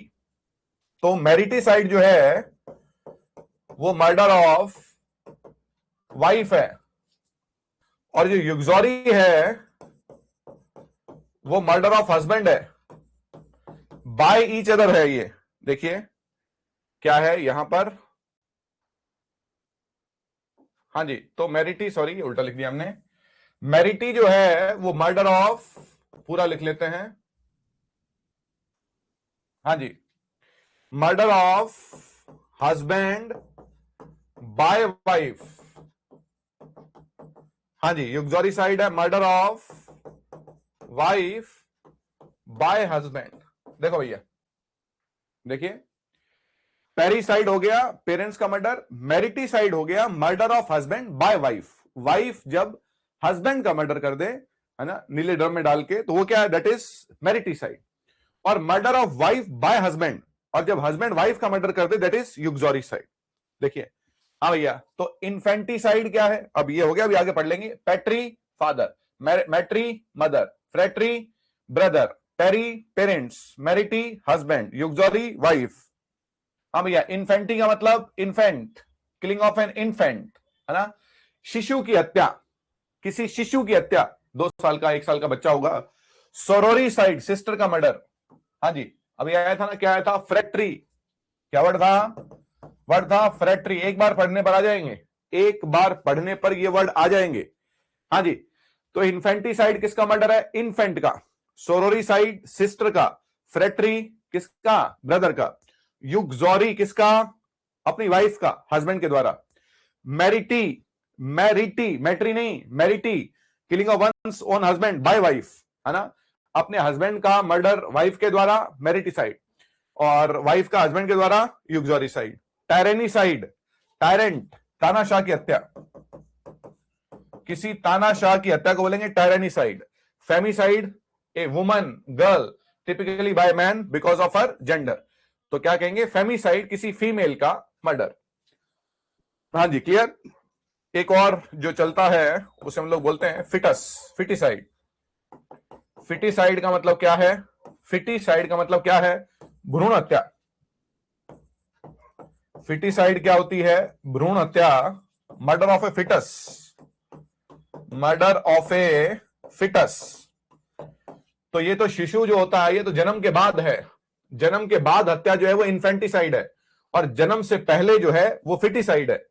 तो मेरिटीसाइड जो है वो मर्डर ऑफ वाइफ है, और जो युक्सोरी है वो मर्डर ऑफ हस्बैंड है, बाय ईच अदर है। ये देखिए क्या है यहां पर, हाँ जी, तो मेरिटी, सॉरी उल्टा लिख दिया हमने, मेरिटी जो है वो मर्डर ऑफ, पूरा लिख लेते हैं, हाँ जी, murder of husband by wife. हाँ जी, युक्सोरिसाइड है murder of wife by husband. देखो भैया, देखिए, पेरीसाइड हो गया पेरेंट्स का मर्डर, मेरिटीसाइड हो गया murder of husband by wife. Wife जब हस्बैंड का मर्डर कर दे, है ना, नीले ड्रम में डाल के, तो वो क्या है, दैट इज मेरिटीसाइड। और murder of wife by husband, और जब हस्बैंड वाइफ का मर्डर कर दे, दैट इज युक्सोरिसाइड। देखिए, हाँ भैया, तो इन्फेंटिसाइड क्या है, अब ये हो गया, अभी आगे पढ़ लेंगे। Patri father, matri mother, fratri brother, parri parents, mariti husband, uxori wife. हाँ भैया, इन्फेंटी का मतलब infant, killing of an infant, है ना, शिशु की हत्या, किसी शिशु की हत्या, 2 साल का 1 साल का बच्चा होगा। सोरोरीसाइड, सिस्टर का मर्डर। हाँ जी, अभी आया था ना, क्या आया था, फ्रेट्री, क्या वर्ड था, वर्ड था फ्रेट्री। एक बार पढ़ने पर आ जाएंगे, एक बार पढ़ने पर ये वर्ड आ जाएंगे। हाँ जी, तो इन्फेंटिसाइड किसका मर्डर है, इन्फेंट का। सोरोरीसाइड सिस्टर का, फ्रेट्री किसका, ब्रदर का। युक्सोरी किसका, अपनी वाइफ का, हस्बैंड के द्वारा। मैरिटी, मैरिटी, मैट्री नहीं, mariti, killing of one's own husband by wife, है ना, अपने हस्बैंड का मर्डर वाइफ के द्वारा, मैरिटीसाइड, और वाइफ का हस्बैंड के द्वारा, युक्सोरिसाइड। टायरेनीसाइड, टायरेंट, तानाशाह की हत्या, किसी तानाशाह की हत्या को बोलेंगे tyrannicide. Femicide, a woman, girl, typically by man because of her gender, तो क्या कहेंगे, फेमिसाइड, किसी फीमेल का मर्डर। हाँ जी, क्लियर। एक और जो चलता है उसे हम लोग बोलते हैं फिटस, फिटिसाइड। फिटिसाइड का मतलब क्या है, फिटिसाइड का मतलब क्या है, भ्रूण हत्या। फिटिसाइड क्या होती है, भ्रूण हत्या, murder of a foetus, murder of a foetus. तो ये तो शिशु जो होता है ये तो जन्म के बाद है, जन्म के बाद हत्या जो है वो इन्फेंटिसाइड है, और जन्म से पहले जो है वो फिटिसाइड है।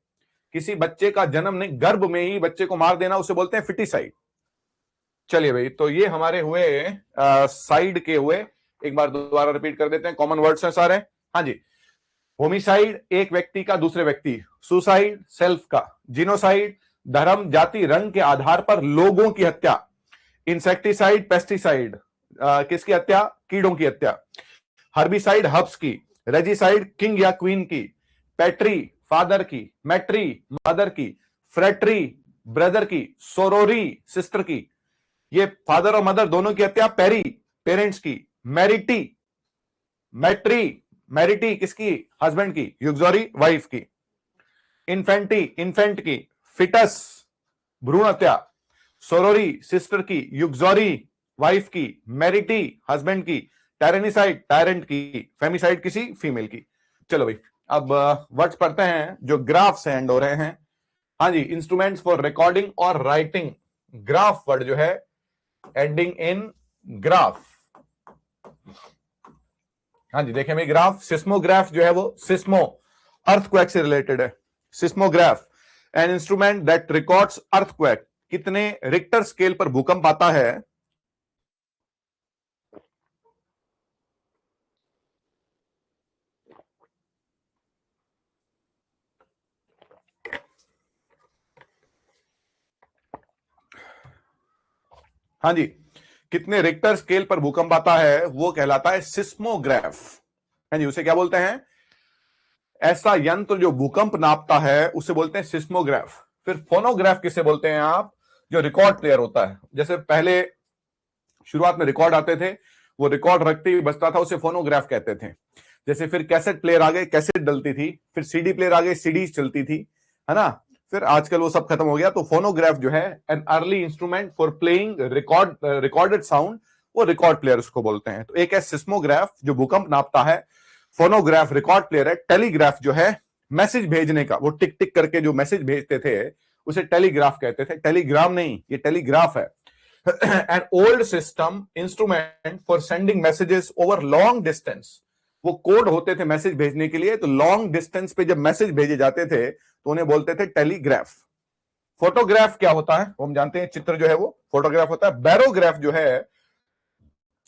किसी बच्चे का जन्म नहीं, गर्भ में ही बच्चे को मार देना, उसे बोलते हैं फिटिसाइड। चलिए भाई, तो ये हमारे हुए साइड के हुए, एक बार दोबारा रिपीट कर देते हैं, कॉमन वर्ड्स हैं सारे। हाँ जी, होमिसाइड एक व्यक्ति का दूसरे व्यक्ति, सुसाइड सेल्फ का, जिनोसाइड धर्म जाति रंग के आधार पर लोगों की हत्या, इंसेक्टिसाइड, पेस्टिसाइड, किसकी हत्या? कीड़ों की हत्या। हर्बिसाइड, हर्ब्स की। रेजिसाइड, किंग या क्वीन की। पेट्री, फादर की। मैट्री, मदर की। फ्रेट्री, ब्रदर की। सोरोरी, सिस्टर की। ये फादर और मदर दोनों की हत्या। पेरी, पेरेंट्स की। मैरिटी, मैट्री, मैरिटी किसकी? हस्बैंड की। युक्सोरी, वाइफ की। इन्फेंटी, इन्फेंट की। फिटस, भ्रूण हत्या। सोरोरी, सिस्टर की। युक्सोरी, वाइफ की। मैरिटी, हस्बैंड की। टायरेनिसाइड, टायरेंट की। फेमिसाइड किसी फीमेल की। चलो भाई, अब वर्ड्स पढ़ते हैं जो ग्राफ से एंड हो रहे हैं। हाँ जी, इंस्ट्रूमेंट्स फॉर रिकॉर्डिंग और राइटिंग। ग्राफ वर्ड जो है एंडिंग इन ग्राफ। हाँ जी, देखें भाई, ग्राफ। सिस्मोग्राफ जो है वो सिस्मो, अर्थक्वेक से रिलेटेड है। Seismograph, an instrument that records earthquake. कितने रिक्टर स्केल पर भूकंप आता है? हाँ जी, कितने रिक्टर स्केल पर भूकंप आता है वो कहलाता है सिस्मोग्राफ। हाँ जी, उसे क्या बोलते हैं? ऐसा यंत्र जो भूकंप नापता है उसे बोलते हैं सिस्मोग्राफ। फिर फोनोग्राफ किसे बोलते हैं आप? जो रिकॉर्ड प्लेयर होता है। जैसे पहले शुरुआत में रिकॉर्ड आते थे, वो रिकॉर्ड रखते ही बजता था, उसे फोनोग्राफ कहते थे। जैसे फिर कैसेट प्लेयर आ गए, कैसेट डलती थी। फिर सीडी प्लेयर आ गए, सीडीज चलती थी, है ना। फिर आजकल वो सब खत्म हो गया। तो फोनोग्राफ जो है an early instrument for playing recorded sound, वो रिकॉर्ड प्लेयर उसको बोलते हैं। तो एक है सिस्मोग्राफ जो भूकंप नापता है। फोनोग्राफ रिकॉर्ड प्लेयर है। टेलीग्राफ जो है मैसेज भेजने का, वो टिक टिक करके जो मैसेज भेजते थे उसे टेलीग्राफ कहते थे। टेलीग्राम नहीं, ये टेलीग्राफ है। an old system instrument for sending messages over long distance। वो कोड होते थे मैसेज भेजने के लिए। तो लॉन्ग डिस्टेंस पे जब मैसेज भेजे जाते थे तो उन्हें बोलते थे टेलीग्राफ। फोटोग्राफ क्या होता है वो हम जानते हैं, चित्र जो है वो फोटोग्राफ होता है। बैरोग्राफ जो है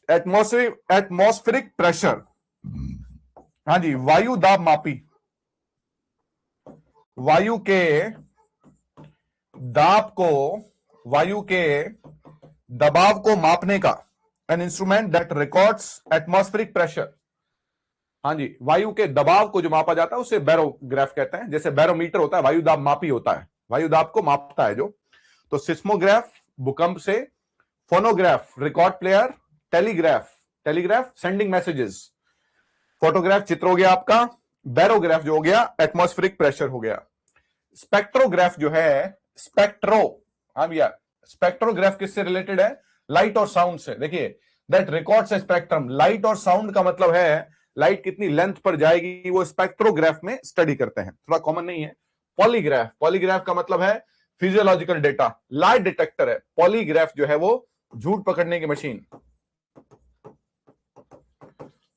एटमॉस्फेरिक प्रेशर। हाँ जी, वायु दाब मापी। वायु के दाब को, वायु के दबाव को मापने का an instrument that records atmospheric pressure. हाँ जी, वायु के दबाव को जो मापा जाता है उसे बैरोग्राफ कहते हैं। जैसे बैरोमीटर होता है, वायु दाब मापी होता है, वायु दाब को मापता है जो। तो सिस्मोग्राफ भूकंप से, phonograph record player, telegraph, telegraph sending messages, photograph चित्र हो गया आपका, बैरोग्राफ जो हो गया एटमॉस्फेरिक प्रेशर हो गया। स्पेक्ट्रोग्राफ जो है, स्पेक्ट्रो, हाँ भैया, स्पेक्ट्रोग्राफ किससे रिलेटेड है? लाइट और साउंड से। देखिए, that records A spectrum. Light और साउंड का मतलब है लाइट कितनी लेंथ पर जाएगी, वो स्पेक्ट्रोग्राफ में स्टडी करते हैं। थोड़ा कॉमन नहीं है। पॉलीग्राफ, पॉलीग्राफ का मतलब है फिजियोलॉजिकल डेटा। लाई डिटेक्टर है पॉलीग्राफ जो है वो झूठ पकड़ने की मशीन।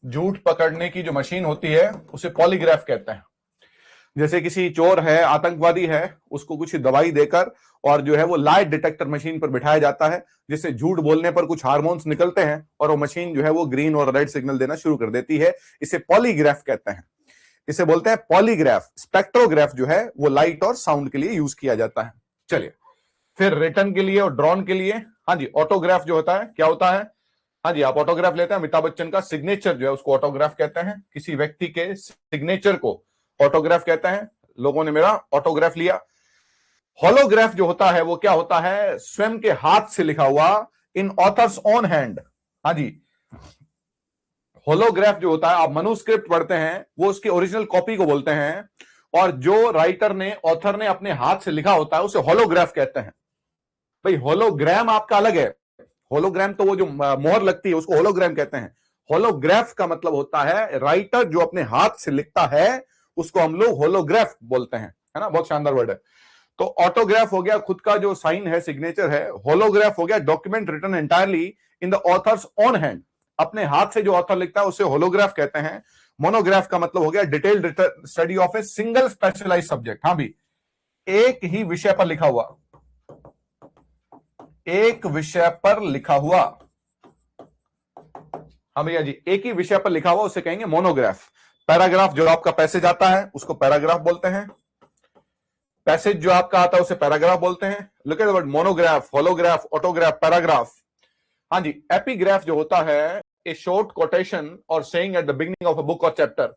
झूठ पकड़ने की जो मशीन होती है उसे पॉलीग्राफ कहते हैं। जैसे किसी चोर है, आतंकवादी है, उसको कुछ दवाई देकर और जो है वो लाई डिटेक्टर मशीन पर बिठाया जाता है, जिससे झूठ बोलने पर कुछ हार्मोन्स निकलते हैं और वो मशीन जो है वो ग्रीन और रेड सिग्नल देना शुरू कर देती है। इसे पॉलीग्राफ कहते हैं, इसे बोलते हैं पॉलीग्राफ। स्पेक्ट्रोग्राफ जो है वो लाइट और साउंड के लिए यूज किया जाता है। चलिए, फिर रिटर्न के लिए और ड्रॉन के लिए, हाँ जी, ऑटोग्राफ जो होता है क्या होता है? हाँ जी, आप ऑटोग्राफ लेते हैं, अमिताभ बच्चन का सिग्नेचर जो है उसको ऑटोग्राफ कहते हैं। किसी व्यक्ति के सिग्नेचर को ऑटोग्राफ कहते हैं। लोगों ने मेरा ऑटोग्राफ लिया। होलोग्राफ जो होता है वो क्या होता है? स्वयं के हाथ से लिखा हुआ, इन ऑथर्स ओन हैंड। हाँ जी, होलोग्राफ जो होता है, आप मनुस्क्रिप्ट पढ़ते हैं, वो उसकी ओरिजिनल कॉपी को बोलते हैं। और जो राइटर ने, ऑथर ने अपने हाथ से लिखा होता है उसे होलोग्राफ कहते हैं। भाई होलोग्राम आपका अलग है। होलोग्राम तो वो जो मोहर लगती है उसको होलोग्राम कहते हैं। होलोग्राफ का मतलब होता है राइटर जो अपने हाथ से लिखता है उसको हम लोग होलोग्राफ बोलते हैं, है ना। बहुत शानदार वर्ड है। तो ऑटोग्राफ हो गया खुद का जो साइन है, सिग्नेचर है। होलोग्राफ हो गया document written entirely in the author's own hand. अपने हाथ से जो ऑथर लिखता है उसे होलोग्राफ कहते हैं। मोनोग्राफ का मतलब हो गया detailed study of a single specialised subject. हाँ भी, एक ही विषय पर लिखा हुआ, एक विषय पर लिखा हुआ, हाँ भैया जी, एक ही विषय पर लिखा हुआ उसे कहेंगे मोनोग्राफ। पैराग्राफ जो आपका पैसेज आता है उसको पैराग्राफ बोलते हैं। पैसेज जो आपका आता है उसे पैराग्राफ बोलते हैं। Look at the word monograph, holograph, autograph, paragraph. हाँ जी, एपिग्राफ जो होता है ए शॉर्ट कोटेशन और saying at the beginning of a book और चैप्टर।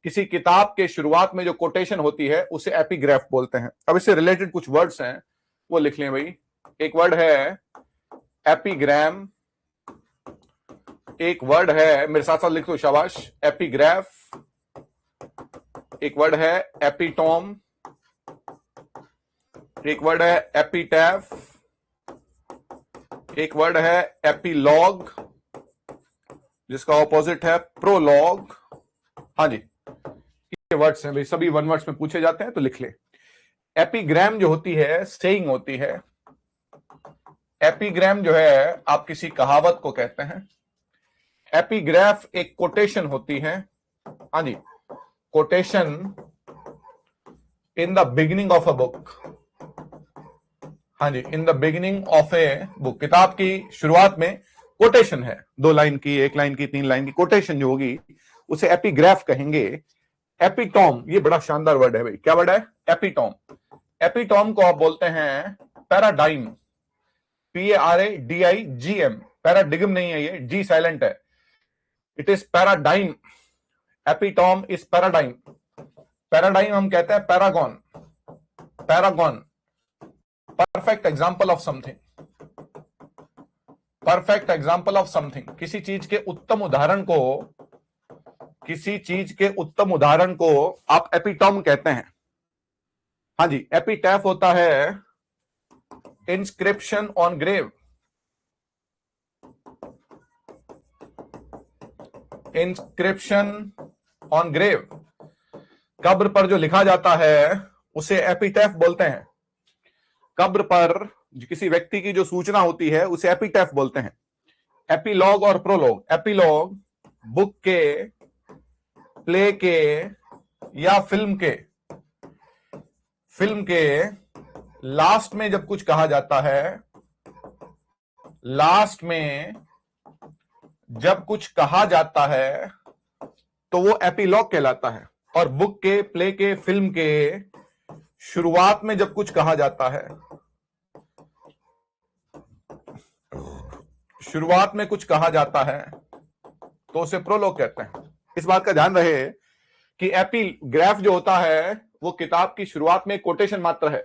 किसी किताब के शुरुआत में जो कोटेशन होती है उसे एपिग्राफ बोलते हैं। अब इससे रिलेटेड कुछ वर्ड्स हैं वो लिख लें भाई। एक वर्ड है एपिग्राम, एक वर्ड है, मेरे साथ साथ लिख दो शाबाश, एपिग्राफ। एक वर्ड है एपिटॉम, एक वर्ड है एपिटैफ, एक वर्ड है एपिलॉग जिसका ऑपोजिट है प्रोलॉग। हाँ जी, ये वर्ड्स हैं भाई, सभी वन वर्ड्स में पूछे जाते हैं तो लिख ले। एपिग्राम जो होती है सेइंग होती है। एपिग्राम जो है आप किसी कहावत को कहते हैं। एपिग्राफ एक कोटेशन होती है। हाँ जी, quotation in the beginning of a book. हाँ जी, in the beginning of a book, किताब की शुरुआत में कोटेशन है, 2 लाइन की, 1 लाइन की, 3 लाइन की कोटेशन जो होगी उसे एपिग्राफ कहेंगे। एपिटॉम, ये बड़ा शानदार वर्ड है भाई, क्या वर्ड है? एपिटॉम। एपिटॉम को आप बोलते हैं पैराडाइम, PARADIGM। पैराडिगम नहीं है, ये जी साइलेंट है। It is paradigm. Epitome is paradigm. Paradigm हम कहते हैं paragon. Paragon, perfect example of something. Perfect example of something, किसी चीज के उत्तम उदाहरण को, किसी चीज के उत्तम उदाहरण को आप एपिटॉम कहते हैं। हाँ जी, एपिटैफ होता है inscription on grave. Inscription on grave, कब्र पर जो लिखा जाता है उसे एपिटैफ बोलते हैं। कब्र पर किसी व्यक्ति की जो सूचना होती है उसे एपिटैफ बोलते हैं। एपिलॉग और प्रोलॉग, एपिलॉग बुक के, प्ले के या फिल्म के लास्ट में जब कुछ कहा जाता है, लास्ट में जब कुछ कहा जाता है तो वो एपिलॉग कहलाता है। और बुक के, प्ले के, फिल्म के शुरुआत में जब कुछ कहा जाता है, शुरुआत में कुछ कहा जाता है तो उसे प्रोलॉग कहते हैं। इस बात का ध्यान रहे कि एपिग्राफ जो होता है वो किताब की शुरुआत में कोटेशन मात्र है।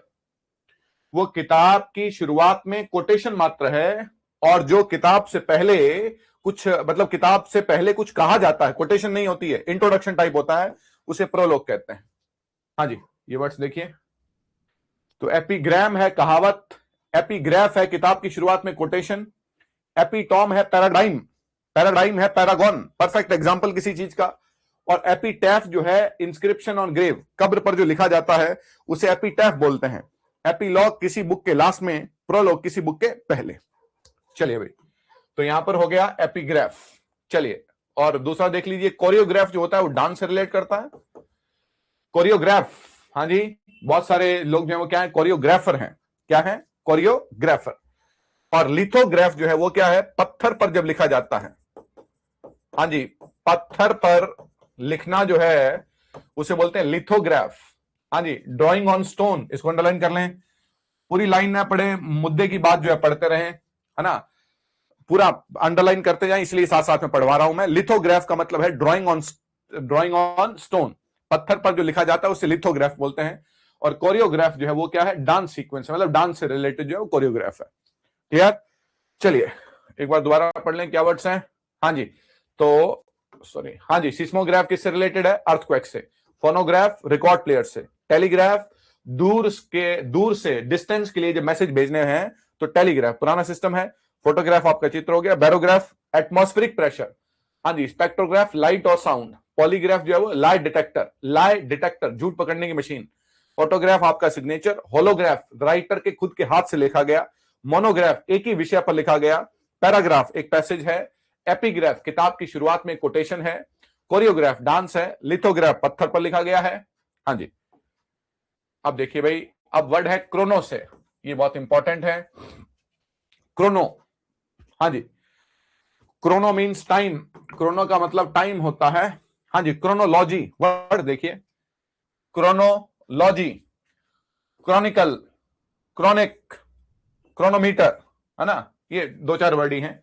वो किताब की शुरुआत में कोटेशन मात्र है, और जो किताब से पहले कुछ, मतलब किताब से पहले कुछ कहा जाता है, कोटेशन नहीं होती है, इंट्रोडक्शन टाइप होता है, उसे प्रोलॉग कहते हैं। हाँ जी, ये वर्ड्स देखिए। तो एपिग्राम है कहावत, एपिग्राफ है किताब की शुरुआत में कोटेशन, एपिटॉम है पैराडाइम, पैराडाइम है पैरागॉन, परफेक्ट एग्जांपल किसी चीज का, और एपिटैफ जो है इंस्क्रिप्शन ऑन ग्रेव, कब्र पर जो लिखा जाता है उसे एपिटैफ बोलते हैं। एपिलॉग किसी बुक के लास्ट में, प्रोलॉग किसी बुक के पहले। चलिए भाई, तो यहां पर हो गया एपिग्राफ। चलिए और दूसरा देख लीजिए, कोरियोग्राफ जो होता है वो डांस से रिलेट करता है। कोरियोग्राफ, हाँ जी, बहुत सारे लोग जो है वो क्या है, कोरियोग्राफर हैं। क्या है? कोरियोग्राफर। और लिथोग्राफ जो है वो क्या है? पत्थर पर जब लिखा जाता है। हाँ जी, पत्थर पर लिखना जो है उसे बोलते हैं लिथोग्राफ। हाँ जी, ड्राइंग ऑन स्टोन, इसको अंडरलाइन कर लें, पूरी लाइन ना पढ़े, मुद्दे की बात जो है पढ़ते रहें, है ना, पूरा अंडरलाइन करते जाएं, इसलिए साथ साथ में पढ़वा रहा हूं मैं। लिथोग्राफ का मतलब है ड्राइंग ऑन स्टोन, पत्थर पर जो लिखा जाता है उसे लिथोग्राफ बोलते हैं। और कोरियोग्राफ जो है वो क्या है? डांस सीक्वेंस, मतलब डांस से रिलेटेड जो है वो कोरियोग्राफ है। क्लियर? चलिए एक बार दोबारा पढ़ लें, क्या वर्ड्स हैं? हाँ जी, तो सॉरी, हाँ जी, सिस्मोग्राफ किससे रिलेटेड है? अर्थक्वेक से। फोनोग्राफ रिकॉर्ड प्लेयर से। टेलीग्राफ दूर से डिस्टेंस के लिए जब मैसेज भेजने हैं तो टेलीग्राफ पुराना सिस्टम है। फोटोग्राफ आपका चित्र हो गया। Barograph atmospheric pressure. हाँ जी, स्पेक्ट्रोग्राफ लाइट और साउंड। पॉलीग्राफ जो है वो लाई डिटेक्टर झूठ पकड़ने की मशीन। ऑटोग्राफ आपका सिग्नेचर। होलोग्राफ राइटर के खुद के हाथ से लिखा गया। मोनोग्राफ एक ही विषय पर लिखा गया। पैराग्राफ एक पैसेज है। एपिग्राफ किताब की शुरुआत में कोटेशन है। कोरियोग्राफ डांस है। लिथोग्राफ पत्थर पर लिखा गया है। हाँ जी, अब देखिए भाई, अब वर्ड है क्रोनो से, ये बहुत इंपॉर्टेंट है। क्रोनो, हाँ जी, क्रोनो मीन्स टाइम। क्रोनो का मतलब टाइम होता है। हाँ जी, क्रोनोलॉजी वर्ड देखिए, क्रोनोलॉजी, क्रॉनिकल, क्रॉनिक, क्रोनोमीटर, है ना, ये 2-4 वर्ड ही हैं।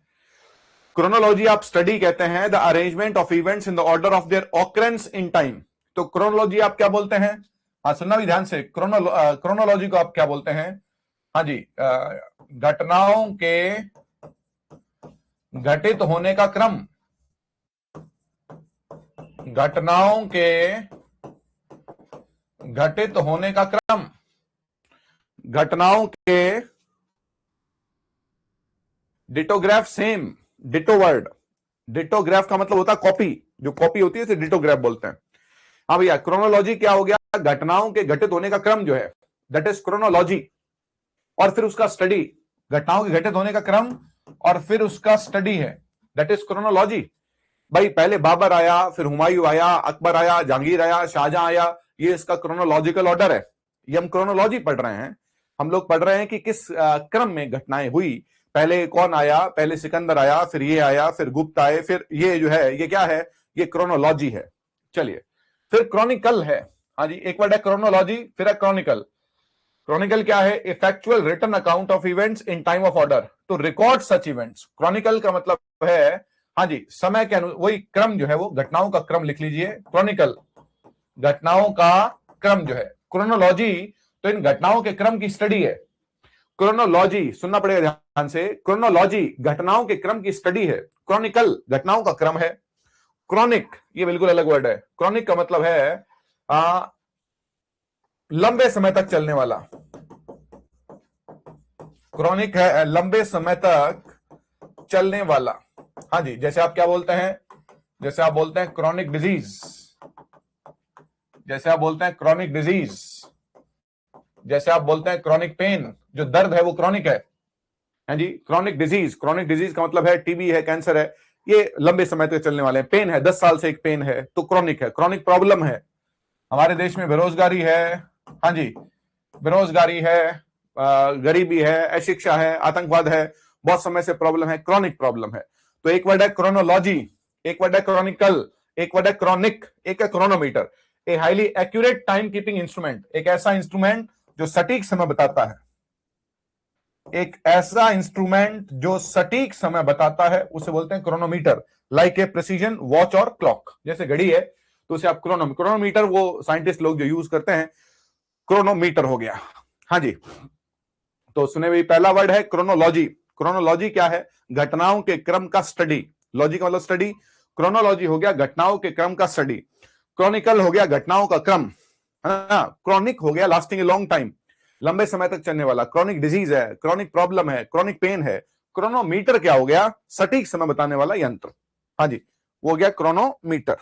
क्रोनोलॉजी आप स्टडी कहते हैं the arrangement of events in the order of their occurrence in time. तो क्रोनोलॉजी आप क्या बोलते हैं? हाँ, सुनना भी ध्यान से। क्रोनोलॉजी को आप क्या बोलते हैं? हाँ जी, घटनाओं के घटित होने का क्रम। घटनाओं के घटित होने का क्रम। घटनाओं के डिटोग्राफ, सेम, डिटो वर्ड। डिटोग्राफ का मतलब होता है कॉपी, जो कॉपी होती है उसे डिटोग्राफ बोलते हैं। हाँ भैया, क्रोनोलॉजी क्या हो गया? घटनाओं के घटित होने का क्रम जो है, दैट इज क्रोनोलॉजी। और फिर उसका स्टडी, घटनाओं के घटित होने का क्रम और फिर उसका स्टडी है, दैट इज क्रोनोलॉजी। भाई पहले बाबर आया, फिर हुमायूं आया, अकबर आया, जहांगीर आया, शाहजहां आया, ये इसका क्रोनोलॉजिकल ऑर्डर है। ये हम क्रोनोलॉजी पढ़ रहे हैं। हम लोग पढ़ रहे हैं कि किस क्रम में घटनाएं हुई। पहले कौन आया? पहले सिकंदर आया, फिर ये आया, फिर गुप्त आए, फिर ये जो है ये क्या है? ये क्रोनोलॉजी है। चलिए, फिर क्रॉनिकल है। हाँ जी, एक वर्ड है क्रोनोलॉजी, फिर है क्रॉनिकल। क्रॉनिकल क्या है? A factual written account of events in time of order to record such events. Chronicle का मतलब है, हाँ जी, समय के वही क्रम जो है, वो घटनाओं का क्रम लिख लीजिए। क्रॉनिकल घटनाओं का क्रम जो है। क्रोनोलॉजी तो इन घटनाओं के क्रम की स्टडी है। क्रोनोलॉजी सुनना पड़ेगा ध्यान से, क्रोनोलॉजी घटनाओं के क्रम की स्टडी है, क्रॉनिकल घटनाओं का क्रम है। क्रॉनिक ये बिल्कुल अलग वर्ड है। क्रॉनिक का मतलब है लंबे समय तक चलने वाला। क्रॉनिक है लंबे समय तक चलने वाला। हाँ जी, जैसे आप क्या बोलते हैं? जैसे आप बोलते हैं क्रॉनिक डिजीज, जैसे आप बोलते हैं क्रॉनिक डिजीज, जैसे आप बोलते हैं क्रॉनिक पेन, जो दर्द है वो क्रॉनिक है। हाँ जी, क्रॉनिक डिजीज। क्रॉनिक डिजीज का मतलब है टीबी है, कैंसर है, ये लंबे समय तक चलने वाले हैं। पेन है, 10 साल से एक पेन है, तो क्रॉनिक है। क्रॉनिक प्रॉब्लम है, हमारे देश में बेरोजगारी है। हाँ जी, बेरोजगारी है, गरीबी है, अशिक्षा है, आतंकवाद है, बहुत समय से प्रॉब्लम है, क्रॉनिक प्रॉब्लम है। तो एक वर्ड है क्रोनोलॉजी, एक वर्ड है क्रॉनिकल, एक वर्ड है क्रॉनिक, एक है chronometer. A highly accurate time keeping instrument, एक ऐसा इंस्ट्रूमेंट जो सटीक समय बताता है। एक ऐसा इंस्ट्रूमेंट जो सटीक समय बताता है उसे बोलते हैं chronometer. Like a precision watch और क्लॉक, जैसे घड़ी है तो उसे आप क्रोनोमीटर वो साइंटिस्ट लोग जो यूज करते हैं, क्रोनोमीटर हो गया। हाँ जी, तो सुने भाई, पहला वर्ड है क्रोनोलॉजी। क्रोनोलॉजी क्या है? घटनाओं के क्रम का स्टडी। लॉजी का मतलब स्टडी, क्रोनोलॉजी हो गया घटनाओं के क्रम का स्टडी। क्रॉनिकल हो गया घटनाओं का क्रम, क्रॉनिक हो गया लास्टिंग ए लॉन्ग टाइम, लंबे समय तक चलने वाला। क्रॉनिक डिजीज है, क्रॉनिक प्रॉब्लम है, क्रॉनिक पेन है। क्रोनोमीटर क्या हो गया? सटीक समय बताने वाला यंत्र। हाँ जी, वो हो गया क्रोनोमीटर।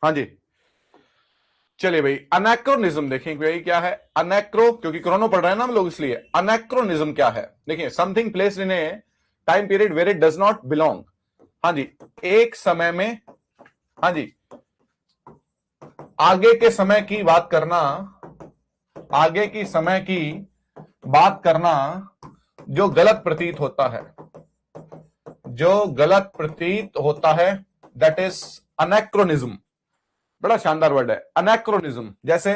हाँ जी, चलिए भाई, अनैक्रोनिज्म देखें भाई क्या है। अनैक्रो, क्योंकि क्रोनो पढ़ रहे हैं ना हम लोग, इसलिए अनैक्रोनिज्म क्या है। देखिए, something placed in a time period where it does not belong. हाँ जी, एक समय में, हाँ जी, आगे के समय की बात करना, आगे की समय की बात करना जो गलत प्रतीत होता है, जो गलत प्रतीत होता है, दैट इज अनैक्रोनिज्म। बड़ा शानदार वर्ड है अनैक्रोनिज्म। जैसे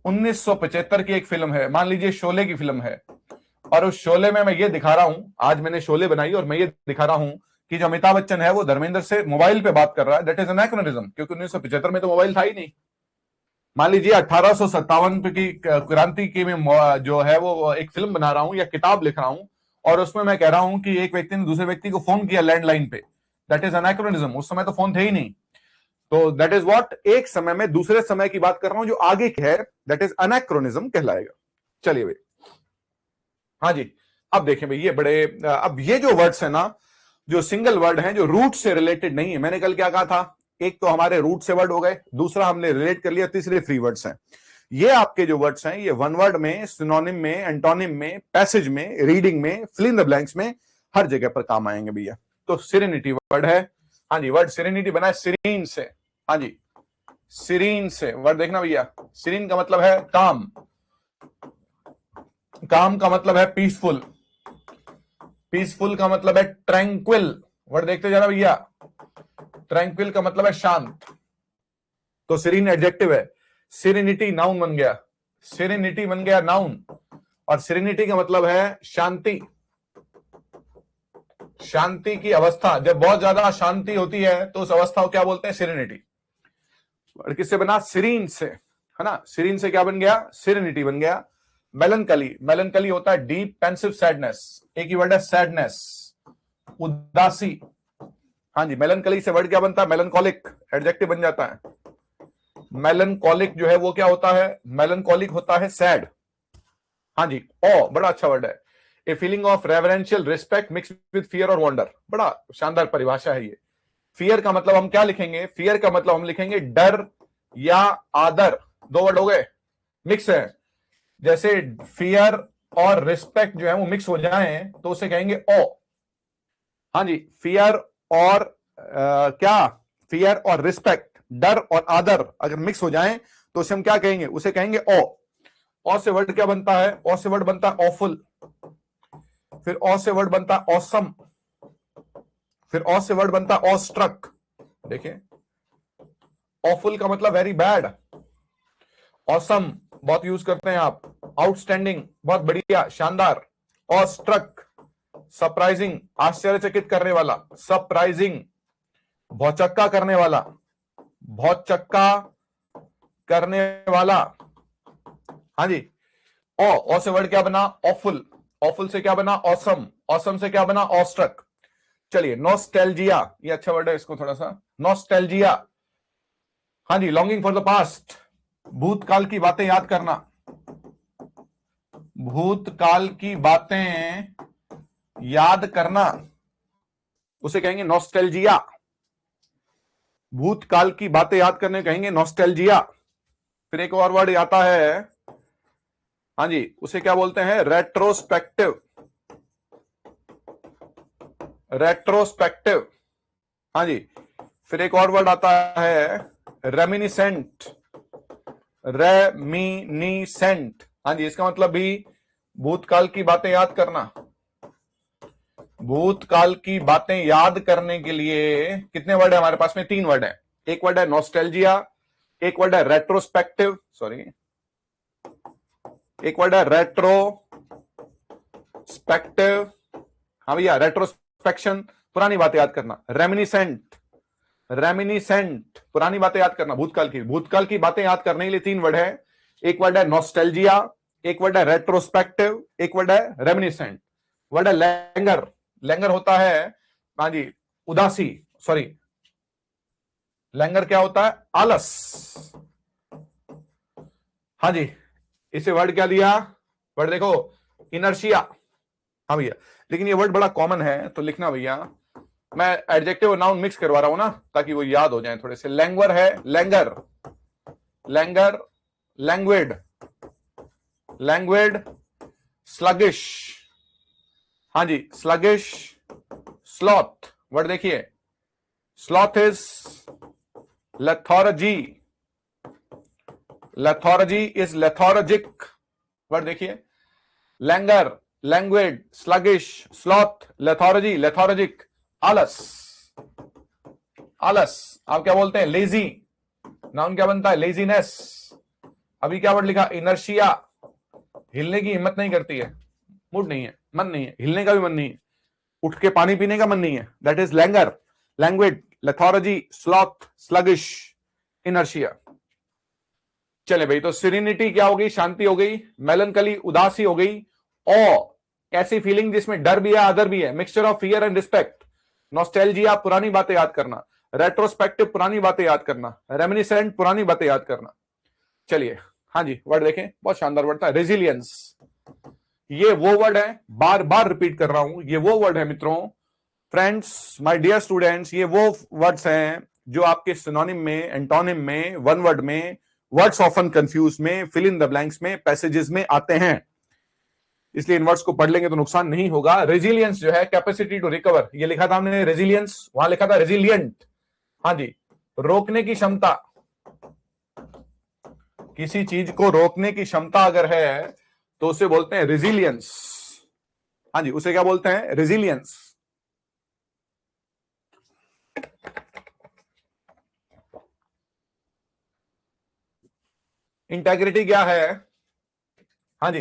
1975 की एक फिल्म है, मान लीजिए शोले की फिल्म है, और उस शोले में मैं ये दिखा रहा हूं, आज मैंने शोले बनाई और मैं ये दिखा रहा हूं कि जो अमिताभ बच्चन है वो धर्मेंद्र से मोबाइल पे बात कर रहा है, दैट इज अनैक्रोनिज्म, क्योंकि 1975 में तो मोबाइल था ही नहीं। मान लीजिए 1857 की क्रांति की में जो है वो एक फिल्म बना रहा हूं या किताब लिख रहा हूं, और उसमें मैं कह रहा हूं कि एक व्यक्ति ने दूसरे व्यक्ति को फोन किया लैंडलाइन पे, दैट इज अनैक्रोनिज्म। उस समय तो फोन थे ही नहीं, तो दैट इज व्हाट, एक समय में दूसरे समय की बात कर रहा हूं जो आगे की है, दैट इज अनैक्रोनिज्म कहलाएगा। चलिए भाई, हाँ जी, अब देखें भाई, ये बड़े, अब ये जो वर्ड्स है ना, जो सिंगल वर्ड हैं, जो रूट से रिलेटेड नहीं है। मैंने कल क्या कहा था? एक तो हमारे रूट से वर्ड हो गए, दूसरा हमने रिलेट कर लिया, तीसरे फ्री वर्ड्स हैं। ये आपके जो वर्ड्स हैं, ये वन वर्ड में, सिनोनिम में, एंटोनिम में, पैसेज में, रीडिंग में, फिल इन द ब्लैंक्स में, हर जगह पर काम आएंगे भैया। तो सिरेनिटी वर्ड है। हाँ जी, वर्ड सिरेनिटी बना है सिरीन से। हाँ जी, सीरीन से वर्ड देखना भैया, सीरीन का मतलब है काम, काम का मतलब है पीसफुल, पीसफुल का मतलब है ट्रैंक्विल, वर्ड देखते जाना भैया, ट्रैंक्विल का मतलब है शांत, तो सीरीन एडजेक्टिव है, सीरेनिटी नाउन बन गया, सीरेनिटी बन गया नाउन, और सीरेनिटी का मतलब है शांति, शांति की अवस्था, जब बहुत ज्यादा शांति होती है तो उस अवस्था को क्या बोलते हैं, सीरेनिटी। और किससे बना, सीरीन से, है ना, सीरीन से क्या बन गया, सीरेनिटी बन गया। मेलनकली, मेलनकली होता है डीप पेंसिव सैडनेस, एक ही वर्ड है सैडनेस, उदासी। हाँ जी, मेलनकली से वर्ड क्या बनता है, मेलनकॉलिक, एडजेक्टिव बन जाता है। मेलनकॉलिक जो है वो क्या होता है, मेलनकॉलिक होता है सैड। हाँ जी, ओ बड़ा अच्छा वर्ड है, a feeling of reverential respect mix with fear और वंडर, बड़ा शानदार परिभाषा है ये। फियर का मतलब हम क्या लिखेंगे, फियर का मतलब हम लिखेंगे डर या आदर, दो वर्ड हो गए, मिक्स है, जैसे फियर और रिस्पेक्ट जो है वो मिक्स हो जाएं तो उसे कहेंगे ओ। हाँ जी, फियर और क्या, फियर और रिस्पेक्ट, डर और आदर अगर मिक्स हो जाएं तो उसे हम क्या कहेंगे, उसे कहेंगे ओ। ओ से वर्ड क्या बनता है, ओ से वर्ड बनता है ऑफुल, फिर ओ से वर्ड बनता है ऑसम, फिर ओ से वर्ड बनता है ऑस्ट्रक। देखिए, ऑफुल का मतलब वेरी बैड, ऑसम बहुत यूज करते हैं आप, आउटस्टैंडिंग बहुत बढ़िया शानदार, ऑस्ट्रक सरप्राइजिंग आश्चर्यचकित करने वाला, सरप्राइजिंग भौचक्का करने वाला, भौचक्का करने वाला। हाँ जी, ओ से वर्ड क्या बना, ऑफुल, ऑफुल से क्या बना, ऑसम, ऑसम से क्या बना, ऑस्ट्रक। चलिए, नॉस्टैल्जिया, ये अच्छा वर्ड है, इसको थोड़ा सा, नॉस्टैल्जिया। हाँ जी, लॉन्गिंग फॉर द पास्ट, भूतकाल की बातें याद करना, भूतकाल की बातें याद करना, उसे कहेंगे नॉस्टैल्जिया, भूतकाल की बातें याद करने कहेंगे नॉस्टैल्जिया। फिर एक और वर्ड आता है, हाँ जी, उसे क्या बोलते हैं, रेट्रोस्पेक्टिव, रेट्रोस्पेक्टिव। हाँ जी, फिर एक और वर्ड आता है रेमिनिसेंट, रेमिनिसेंट। हाँ जी, इसका मतलब भी भूतकाल की बातें याद करना। भूतकाल की बातें याद करने के लिए कितने वर्ड है हमारे पास में, तीन वर्ड है, एक वर्ड है नॉस्टैल्जिया, एक वर्ड है रेट्रोस्पेक्टिव, सॉरी, एक वर्ड है रेट्रोस्पेक्टिव, हाँ भैया, रेट्रोस्पेक्शन पुरानी बातें याद करना, रेमिनिसेंट, रेमिनिसेंट पुरानी बातें याद करना, भूतकाल की बातें याद करने के लिए तीन वर्ड है, एक वर्ड है नॉस्टैल्जिया, एक वर्ड है रेट्रोस्पेक्टिव, एक वर्ड है रेमिनिसेंट। वर्ड है लैंगर, लैंगर होता है, हाँ जी, उदासी, सॉरी, लैंगर क्या होता है, आलस। हाँ जी, इसे वर्ड क्या दिया, वर्ड देखो, इनर्शिया। हाँ भैया, लेकिन ये वर्ड बड़ा कॉमन है तो लिखना भैया, मैं एडजेक्टिव और नाउन मिक्स करवा रहा हूं ना ताकि वो याद हो जाए थोड़े से। लैंग्वर है, languor, languor, languid, languid, sluggish, हाँ जी, स्लगिश, स्लॉथ, वर्ड देखिए, sloth is lethargy, lethargy is lethargic, word देखिए, languor, languid, sluggish, sloth, lethargy, lethargic, आलस, आलस आप क्या बोलते हैं, लेजी, नाउन क्या बनता है, लेजीनेस। अभी क्या वर्ड लिखा, इनर्शिया, हिलने की हिम्मत नहीं करती है, मूड नहीं है, मन नहीं है, हिलने का भी मन नहीं है, उठ के पानी पीने का मन नहीं है, that is Langer, language, lethargy, sloth, sluggish, inertia. चले भाई, तो सीरेनिटी क्या हो गई, शांति हो गई, मेलनकली उदासी हो गई, और ऐसी फीलिंग जिसमें डर भी है आदर भी है, mixture of fear and respect, nostalgia पुरानी बातें याद करना, रेट्रोस्पेक्टिव पुरानी बातें याद करना, रेमिनिसेंट पुरानी बातें याद करना। चलिए, हाँ जी, वर्ड देखें, बहुत शानदार वर्ड था, रेजिलियंस। ये वो वर्ड है, बार बार रिपीट कर रहा हूं, ये वो वर्ड है मित्रों, फ्रेंड्स, माय डियर स्टूडेंट्स, ये वो वर्ड्स हैं जो आपके सिनोनिम में, एंटोनिम में, वन वर्ड में, वर्ड्स ऑफन कंफ्यूज में, फिल इन द ब्लैंक्स में, पैसेजेस में आते हैं, इसलिए इन वर्ड्स को पढ़ लेंगे तो नुकसान नहीं होगा। रेजिलियंस जो है, कैपेसिटी टू रिकवर, ये लिखा था हमने रेजिलियंस, वहां लिखा था रेजिलियंट। हाँ जी, रोकने की क्षमता, किसी चीज को रोकने की क्षमता अगर है तो उसे बोलते हैं रेजिलियंस। हाँ जी, उसे क्या बोलते हैं? रेजिलियंस। इंटेग्रिटी क्या है? हाँ जी,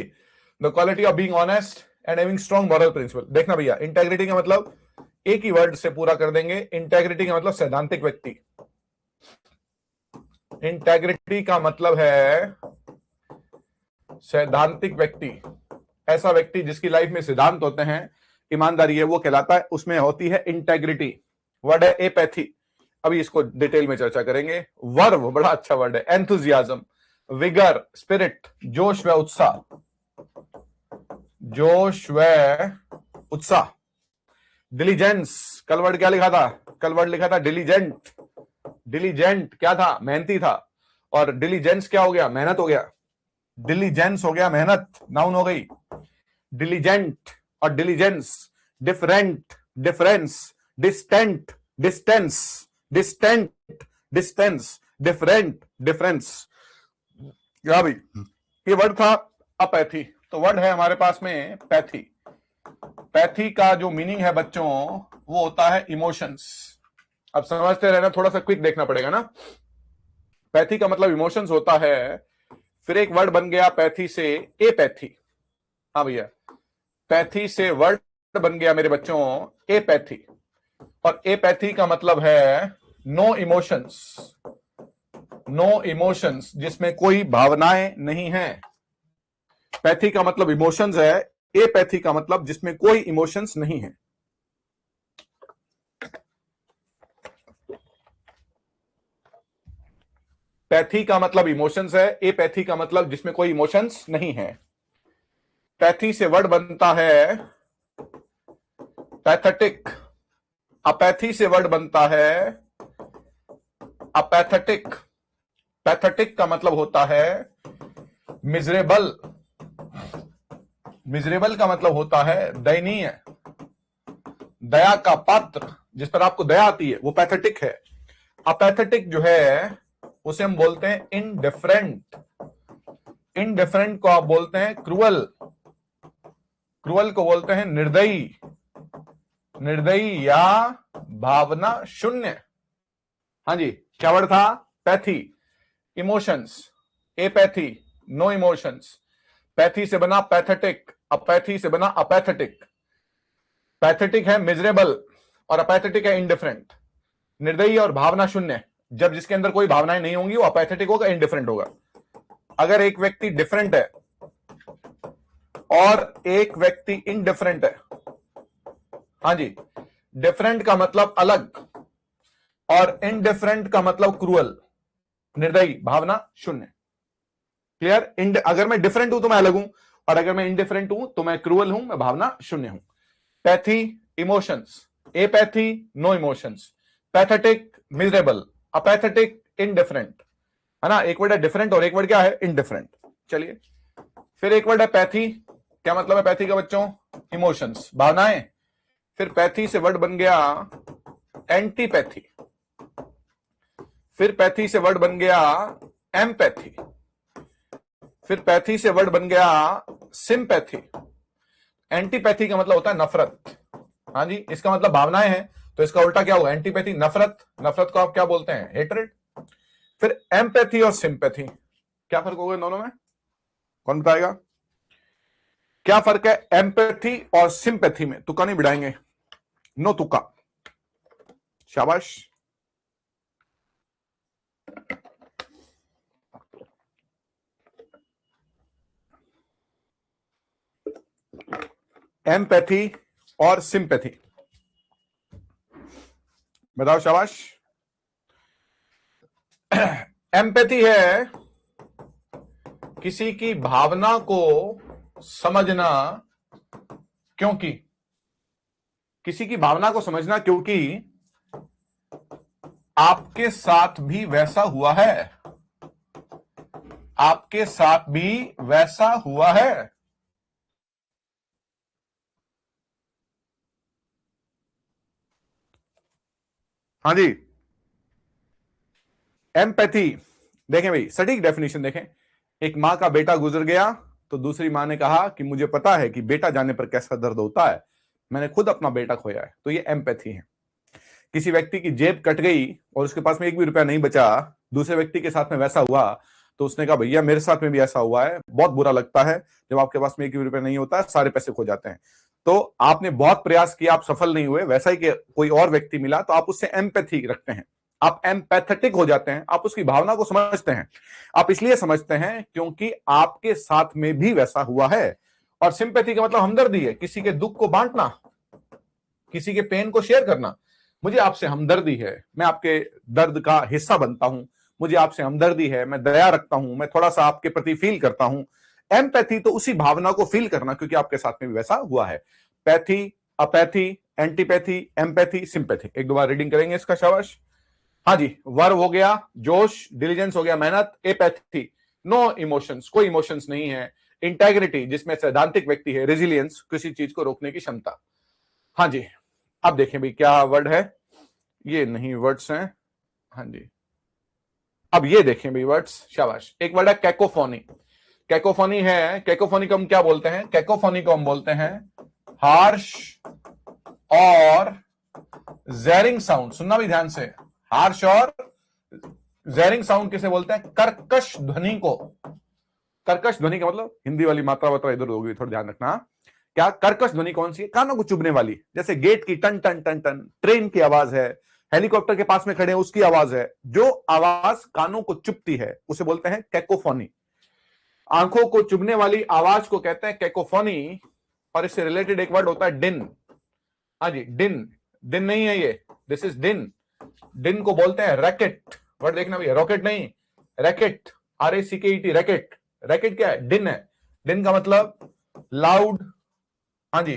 the quality of being honest and having strong moral principle. देखना भैया, इंटेग्रिटी का मतलब एक ही वर्ड से पूरा कर देंगे। इंटेग्रिटी का मतलब सैद्धांतिक व्यक्ति। इंटेग्रिटी का मतलब है सैद्धांतिक व्यक्ति, ऐसा व्यक्ति जिसकी लाइफ में सिद्धांत होते हैं, ईमानदारी है, वो कहलाता है, उसमें होती है इंटेग्रिटी। वर्ड है एपैथी, अभी इसको डिटेल में चर्चा करेंगे। वर्व बड़ा अच्छा वर्ड है, एंथुजियाज्म, विगर, स्पिरिट, जोश व उत्साह, जोश व उत्साह। डिलीजेंस, कल वर्ड क्या लिखा था? कल वर्ड लिखा था डिलीजेंट। डिलीजेंट क्या था? मेहनती था। और डिलीजेंस क्या हो गया? मेहनत हो गया। डिलीजेंस हो गया मेहनत, नाउन हो गई। डिलीजेंट और diligence, different, difference, distant, distance, distant, distance, different, difference. क्या भाई, ये वर्ड था अपैथी। तो वर्ड है हमारे पास में पैथी। पैथी का जो मीनिंग है बच्चों, वो होता है इमोशंस। अब समझते रहना, थोड़ा सा क्विक देखना पड़ेगा ना। पैथी का मतलब इमोशंस होता है। फिर एक वर्ड बन गया पैथी से एपैथी। हाँ भैया, पैथी से वर्ड बन गया मेरे बच्चों एपैथी। और एपैथी का मतलब है नो इमोशंस। नो इमोशंस, जिसमें कोई भावनाएं नहीं है। पैथी का मतलब इमोशंस है, एपैथी का मतलब जिसमें कोई इमोशंस नहीं है। पैथी का मतलब इमोशंस है, एपैथी का मतलब जिसमें कोई इमोशंस नहीं है। पैथी से वर्ड बनता है पैथेटिक। अपैथी से वर्ड बनता है अपैथेटिक। पैथेटिक का मतलब होता है मिजरेबल। मिजरेबल का मतलब होता है दयनीय, दया का पात्र, जिस पर आपको दया आती है, वो पैथेटिक है। अपैथेटिक जो है उसे हम बोलते हैं इनडिफरेंट। इनडिफरेंट को आप बोलते हैं क्रूअल। क्रूअल को बोलते हैं निर्दयी। निर्दयी या भावना शून्य। हाँ जी, क्या वर्ड था? Pathy, emotions, apathy, no emotions. Pathy से बना पैथेटिक, अपैथी से बना अपैथेटिक। पैथेटिक है मिजरेबल और अपैथेटिक है इंडिफरेंट। निर्दयी और भावना शून्य, जब जिसके अंदर कोई भावनाएं नहीं होंगी वो अपैथेटिक होगा, इंडिफरेंट होगा। अगर एक व्यक्ति डिफरेंट है और एक व्यक्ति इनडिफरेंट है, हाँ जी, डिफरेंट का मतलब अलग और इनडिफरेंट का मतलब क्रूअल, निर्दयी, भावना शून्य। क्लियर? अगर मैं डिफरेंट हूं तो मैं अलग हूं, और अगर मैं इनडिफरेंट हूं तो मैं क्रूअल हूं, मैं भावना शून्य हूं। Pathy emotions, apathy no emotions, pathetic miserable, apathetic indifferent. है ना, एक वर्ड है डिफरेंट और एक वर्ड क्या है? इनडिफरेंट। चलिए, फिर एक वर्ड है पैथी। क्या मतलब है पैथी का बच्चों? इमोशंस, भावनाएं। फिर पैथी से वर्ड बन गया एंटीपैथी। फिर पैथी से वर्ड बन गया एम्पैथी। फिर पैथी से वर्ड बन गया सिंपैथी। एंटीपैथी का मतलब होता है नफरत। हाँ जी, इसका मतलब भावनाएं हैं, तो इसका उल्टा क्या होगा? एंटीपैथी, नफरत। नफरत को आप क्या बोलते हैं? हेट्रेड। फिर एम्पैथी और सिंपैथी, क्या फर्क होगा इन दोनों में? कौन बताएगा? क्या फर्क है एम्पैथी और सिंपैथी में? तुक्का नहीं बिड़ाएंगे, नो तुक्का। शाबाश। एम्पैथी और सिंपैथी, बताओ, शाबाश। एम्पैथी है किसी की भावना को समझना, क्योंकि किसी की भावना को समझना क्योंकि आपके साथ भी वैसा हुआ है। आपके साथ भी वैसा हुआ है। हाँ जी, एम्पैथी, देखें भाई सटीक डेफिनेशन देखें। एक मां का बेटा गुजर गया तो दूसरी मां ने कहा कि मुझे पता है कि बेटा जाने पर कैसा दर्द होता है, मैंने खुद अपना बेटा खोया है, तो ये एम्पैथी है। किसी व्यक्ति की जेब कट गई और उसके पास में एक भी रुपया नहीं बचा, दूसरे व्यक्ति के साथ में वैसा हुआ तो उसने कहा भैया मेरे साथ में भी ऐसा हुआ है, बहुत बुरा लगता है जब आपके पास में एक भी रुपया नहीं होता है, सारे पैसे खो जाते हैं। तो आपने बहुत प्रयास किया, आप सफल नहीं हुए, वैसा ही कि कोई और व्यक्ति मिला तो आप उससे एम्पैथी रखते हैं, आप एम्पैथेटिक हो जाते हैं, आप उसकी भावना को समझते हैं। आप इसलिए समझते हैं क्योंकि आपके साथ में भी वैसा हुआ है। और सिंपैथी का मतलब हमदर्दी है, किसी के दुख को बांटना, किसी के पेन को शेयर करना। मुझे आपसे हमदर्दी है, मैं आपके दर्द का हिस्सा बनता हूं, मुझे आपसे हमदर्दी है, मैं दया रखता हूं, मैं थोड़ा सा आपके प्रति फील करता हूं। एम्पैथी तो उसी भावना को फील करना, क्योंकि आपके साथ में भी वैसा हुआ है। Pathy, apathy, antipathy, empathy, sympathy. एक दो बार रीडिंग करेंगे इसका, शाबाश। हाँ जी, वर्ब हो गया जोश, डिलीजेंस हो गया मेहनत, एपैथी नो इमोशंस, कोई इमोशंस नहीं है, इंटेग्रिटी जिसमें सैद्धांतिक व्यक्ति है, रेजिलियंस किसी चीज को रोकने की क्षमता। हाँ जी, अब देखें भाई क्या वर्ड है, ये नहीं वर्ड्स हैं। हाँ जी, अब ये देखें भाई वर्ड्स, शाबाश। एक वर्ड है कैकोफोनी। कैकोफोनी है, कैकोफोनी को हम क्या बोलते हैं? कैकोफोनी को हम बोलते हैं हार्श और ज़ेरिंग साउंड। सुनना भी ध्यान से, हार्श और ज़ेरिंग साउंड किसे बोलते हैं? कर्कश ध्वनि को। कर्कश ध्वनि का मतलब हिंदी वाली मात्रा वात्रा इधर होगी, थोड़ा ध्यान रखना। क्या कर्कश ध्वनि कौन सी है? कानों को चुभने वाली, जैसे गेट की टन टन टन टन, ट्रेन की आवाज है, हेलीकॉप्टर के पास में खड़े हैं उसकी आवाज है, जो आवाज कानों को चुभती है उसे बोलते हैं कैकोफोनी। आंखों को चुभने वाली आवाज को कहते हैं कैकोफोनी। और इससे रिलेटेड एक वर्ड होता है डिन। हाँ जी, डिन, दिन नहीं है ये, दिस इज डिन। डिन को बोलते हैं रैकेट। वर्ड देखना भैया, रॉकेट नहीं, रैकेट, RACKET, रैकेट। रैकेट क्या है? डिन है। डिन का मतलब लाउड, हाँ जी,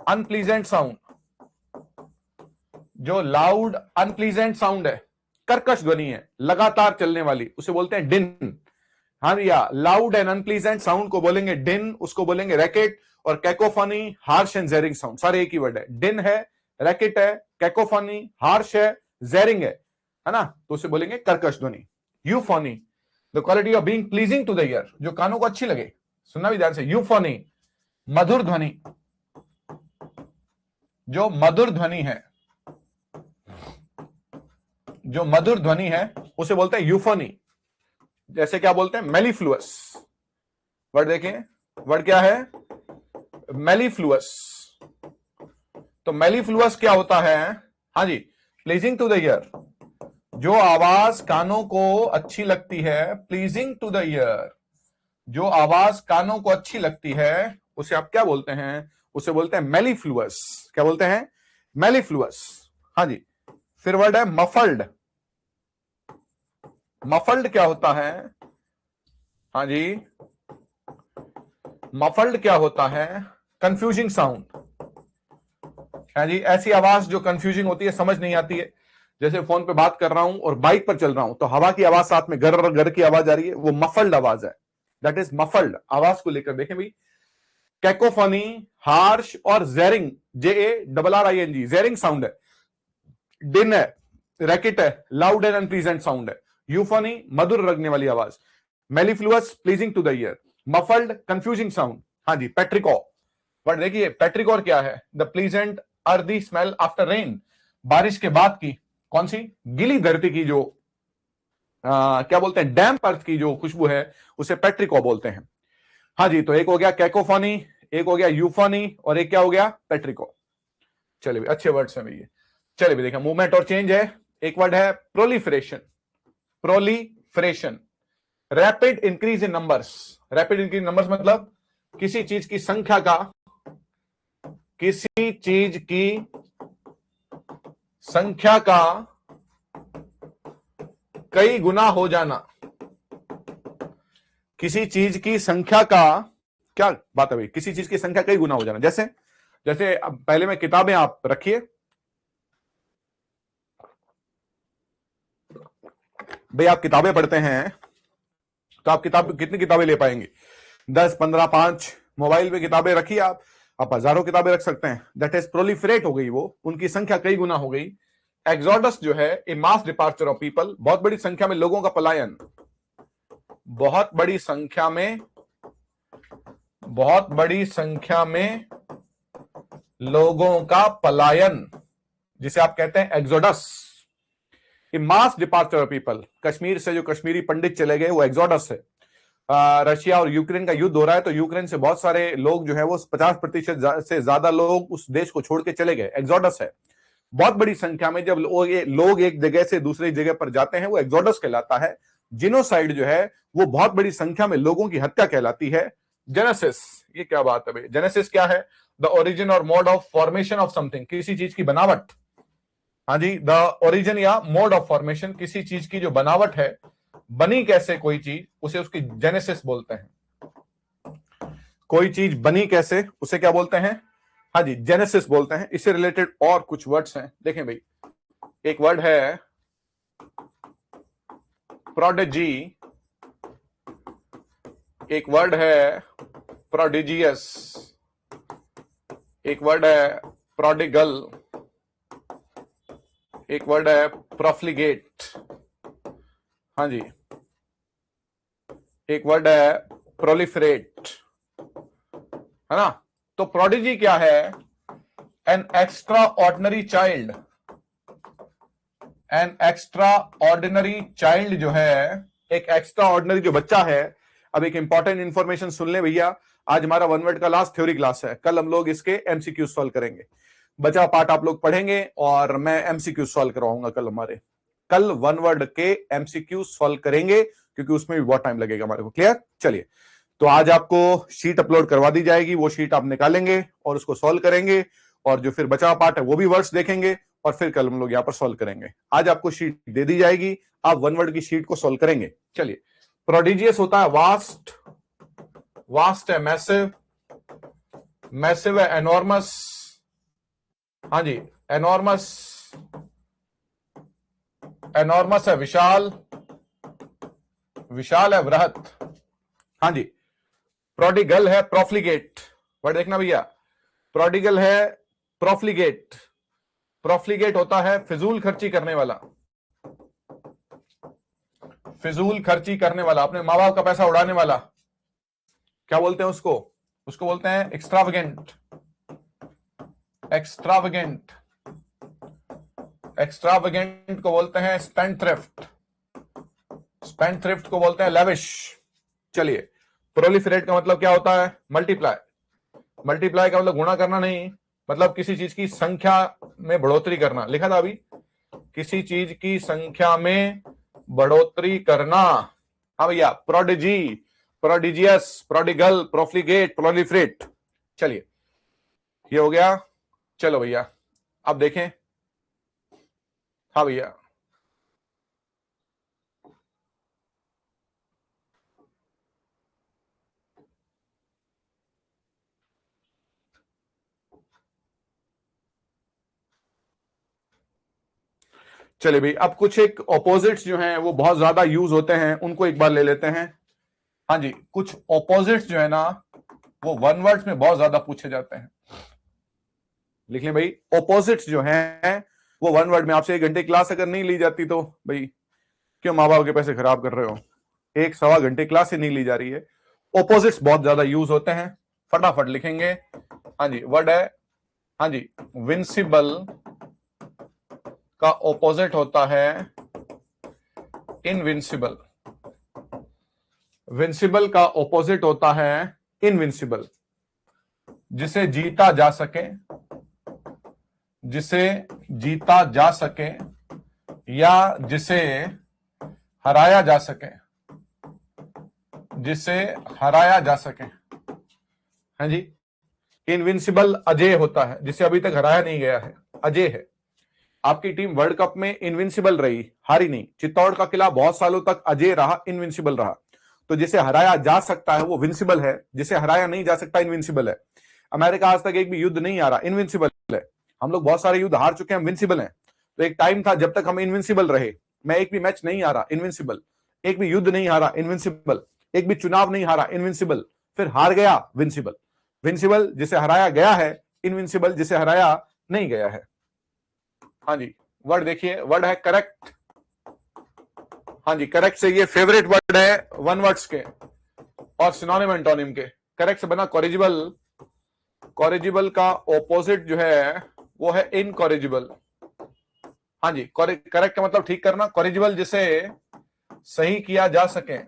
अनप्लीजेंट साउंड। जो लाउड अनप्लीजेंट साउंड है, कर्कश ध्वनि है, लगातार चलने वाली, उसे बोलते हैं डिन। हाँ भैया, लाउड एंड अनप्लीजेंट साउंड को बोलेंगे डिन, उसको बोलेंगे रैकेट। और कैकोफोनी, हार्श एंड ज़ेरिंग साउंड, सारे एक ही वर्ड है। डिन है, रैकेट है, कैकोफोनी, हार्श है, ज़ेरिंग है ना, तो उसे बोलेंगे कर्कश ध्वनि। Euphony, the quality of being pleasing to the ear, जो कानों को अच्छी लगे। सुनना भी ध्यान से, यूफोनी, मधुर ध्वनि, जो मधुर ध्वनि है, जो मधुर ध्वनि है उसे बोलते हैं यूफोनी। जैसे क्या बोलते हैं? मेलिफ्लुअस। वर्ड देखें, वर्ड क्या है? मेलिफ्लुअस। तो मेलिफ्लुअस क्या होता है? हाँ जी, प्लीजिंग टू द ईयर, जो आवाज कानों को अच्छी लगती है, प्लीजिंग टू द ईयर, जो आवाज कानों को अच्छी लगती है उसे आप क्या बोलते हैं? उसे बोलते हैं मेलिफ्लुअस। क्या बोलते हैं? मेलिफ्लुअस। हाँ जी, फिर वर्ड है मफल्ड। मफल्ड क्या होता है? हाँ जी, मफल्ड क्या होता है? Confusing sound. हाँ जी, ऐसी आवाज जो कंफ्यूजिंग होती है, समझ नहीं आती है। जैसे फोन पे बात कर रहा हूं और बाइक पर चल रहा हूं तो हवा की आवाज साथ में गर गर की आवाज आ रही है, वो मफल्ड आवाज है। That is muffled. आवाज को लेकर देखें भाई, कैकोफोनी, हार्श और ज़ेरिंग, JARRING, ज़ेरिंग साउंड है। डिन है, रैकेट है, लाउड एंड अनप्लीजेंट साउंड है। यूफोनी, मधुर लगने वाली आवाज। Mellifluous, pleasing to the ear. Muffled, confusing sound. हाँ जी, पेट्रिको। वर्ड देखिए, पेट्रिकोर क्या है? The pleasant earthy smell after rain, बारिश के बाद की कौन सी? गीली धरती की जो क्या बोलते हैं, डैम्प अर्थ की जो खुशबू है उसे पेट्रिको बोलते हैं। हाँ जी, तो एक हो गया कैकोफोनी, एक हो गया यूफोनी, और एक क्या हो गया? पेट्रिको। चलिए भी अच्छे वर्ड्स हैं भैया। चलिए भी देखा, मूवमेंट और चेंज है। एक वर्ड है proliferation. Proliferation, rapid increase in numbers. Rapid increase in numbers मतलब किसी चीज की संख्या का, किसी चीज की संख्या का कई गुना हो जाना। किसी चीज की संख्या का, क्या बात है भाई? किसी चीज की संख्या कई गुना हो जाना। जैसे जैसे अब पहले में किताबें आप रखिए भाई, आप किताबें पढ़ते हैं तो आप कितनी किताबें ले पाएंगे? 10, 15, 5। मोबाइल पे किताबें रखिए आप हजारों किताबें रख सकते हैं। दैट इज प्रोलिफरेट हो गई, वो उनकी संख्या कई गुना हो गई। एग्जोडस जो है ए मास डिपार्चर ऑफ पीपल, बहुत बड़ी संख्या में लोगों का पलायन, बहुत बड़ी संख्या में लोगों का पलायन, जिसे आप कहते हैं exodus. A mass departure of people, Kashmir से जो कश्मीरी पंडित चले गए वो एग्जोडस है। रशिया और यूक्रेन का युद्ध हो रहा है तो यूक्रेन से बहुत सारे लोग जो है वो 50% से ज्यादा लोग उस देश को छोड़ के चले गए, एग्जोडस है। बहुत बड़ी संख्या में जब लोग एक जगह से दूसरी जगह पर जाते हैं वो एग्जोडस कहलाता है। जिनोसाइड जो है वो बहुत बड़ी संख्या में लोगों की हत्या कहलाती है। जेनेसिस, ये क्या बात है भाई, जेनेसिस क्या है? द ओरिजिन और mode of formation of something, किसी चीज की बनावट। हाँ जी, द ओरिजिन या मोड ऑफ फॉर्मेशन, किसी चीज की जो बनावट है, बनी कैसे कोई चीज, उसे उसकी जेनेसिस बोलते हैं। कोई चीज बनी कैसे, उसे क्या बोलते हैं? हाँ जी, जेनेसिस बोलते हैं। इससे रिलेटेड और कुछ वर्ड्स हैं, देखें भाई। एक वर्ड है प्रोडिजी, एक वर्ड है प्रोडिजियस, एक वर्ड है प्रोडिगल, एक वर्ड है प्रोफ्लिगेट, हाँ जी, एक वर्ड है प्रोलिफरेट, है ना। तो प्रोडिजी क्या है? An extra ordinary child, an extra ordinary child जो है, एक एक्स्ट्रा ऑर्डिनरी जो बच्चा है। अब एक इंपॉर्टेंट इंफॉर्मेशन सुन ले भैया, आज हमारा वन वर्ड का लास्ट थ्योरी क्लास है, कल हम लोग इसके एमसीक्यू सॉल्व करेंगे। बचा पार्ट आप लोग पढ़ेंगे और मैं एमसीक्यू सॉल्व करवाऊंगा कल। कल वन वर्ड के एमसीक्यू सॉल्व करेंगे क्योंकि उसमें भी बहुत टाइम लगेगा हमारे को। क्लियर? चलिए, तो आज आपको शीट अपलोड करवा दी जाएगी, वो शीट आप निकालेंगे और उसको सॉल्व करेंगे, और जो फिर बचा पार्ट है वो भी वर्ड्स देखेंगे और फिर कल हम लोग यहां पर सॉल्व करेंगे। आज आपको शीट दे दी जाएगी, आप वन वर्ड की शीट को सॉल्व करेंगे। चलिए, प्रोडिजियस होता है वास्ट, वास्ट है मैसिव, मैसिव है एनॉर्मस, हाँ जी, एनॉर्मस, एनॉर्मस है विशाल, विशाल है वृहत, हाँ जी। प्रोडिगल है प्रोफ्लिगेट, वर्ड देखना भैया, प्रोडिगल है प्रोफ्लिगेट, प्रोफ्लिगेट होता है फिजूल खर्ची करने वाला, फिजूल खर्ची करने वाला, अपने माँ बाप का पैसा उड़ाने वाला, क्या बोलते हैं उसको? उसको बोलते हैं एक्स्ट्रावेगेंट, एक्स्ट्रावेगेंट, एक्स्ट्रावेगेंट को बोलते हैं स्पेंडथ्रिफ्ट, स्पेंडथ्रिफ्ट को बोलते हैं लेविश। चलिए, प्रोलिफरेट का मतलब क्या होता है? मल्टीप्लाई, मल्टीप्लाई का मतलब गुणा करना नहीं, मतलब किसी चीज की संख्या में बढ़ोतरी करना। लिखा था अभी, किसी चीज की संख्या में बढ़ोतरी करना। हाँ भैया, प्रोडिजी, प्रोडिजियस, प्रोडिगल, प्रोफ्लिगेट, प्रोलिफरेट। चलिए, ये हो गया। चलो भैया, अब देखें। हाँ भैया, चलिए भाई, अब कुछ एक ऑपोजिट्स जो हैं वो बहुत ज्यादा यूज होते हैं, उनको एक बार ले लेते हैं। हाँ जी, कुछ ऑपोजिट्स जो है ना वो वन वर्ड्स में बहुत ज्यादा पूछे जाते हैं। लिख लें भाई, ऑपोजिट्स जो हैं वो वन वर्ड में। आपसे 1 घंटे क्लास अगर नहीं ली जाती तो भाई क्यों माँ बाप के पैसे खराब कर रहे हो? 1-1.25 घंटे क्लास ही नहीं ली जा रही है। ऑपोजिट्स बहुत ज्यादा यूज होते हैं, फटाफट लिखेंगे। हाँ जी, वर्ड है, हाँ जी, विंसिबल का ऑपोजिट होता है इनविंसिबल, विंसिबल का ऑपोजिट होता है इनविंसिबल। जिसे जीता जा सके, जिसे जीता जा सके या जिसे हराया जा सके, जिसे हराया जा सके। हाँ जी, इनविंसिबल अजय होता है, जिसे अभी तक हराया नहीं गया है, अजय है। आपकी टीम वर्ल्ड कप में इनविंसिबल रही, हारी नहीं। चित्तौड़ का किला बहुत सालों तक अजय रहा, इनविंसिबल रहा। तो जिसे हराया जा सकता है वो विंसिबल है, जिसे हराया नहीं जा सकता इनविंसिबल है। अमेरिका आज तक एक भी युद्ध नहीं हारा, इनविंसिबल है। हम लोग बहुत सारे युद्ध हार चुके हैं, विंसिबल हैं। तो एक टाइम था जब तक हम इनविंसिबल रहे, मैं एक भी मैच नहीं हारा, इनविंसिबल। एक भी युद्ध नहीं हारा, इनविंसिबल। एक भी चुनाव नहीं हारा, इनविंसिबल। फिर हार गया, विंसिबल। विंसिबल जिसे हराया गया है, इनविंसिबल जिसे हराया नहीं गया है। हाँ जी, वर्ड देखिए, वर्ड है करेक्ट। हाँ जी, करेक्ट से ये फेवरेट वर्ड है वन वर्ड्स के और सिनोनिम एंटोनिम के। करेक्ट से बना कॉरिजिबल। कॉरिजिबल का ऑपोजिट जो है वो है इनकॉरिजिबल। हाँ जी, करेक्ट का मतलब ठीक करना, कॉरिजिबल जिसे सही किया जा सके,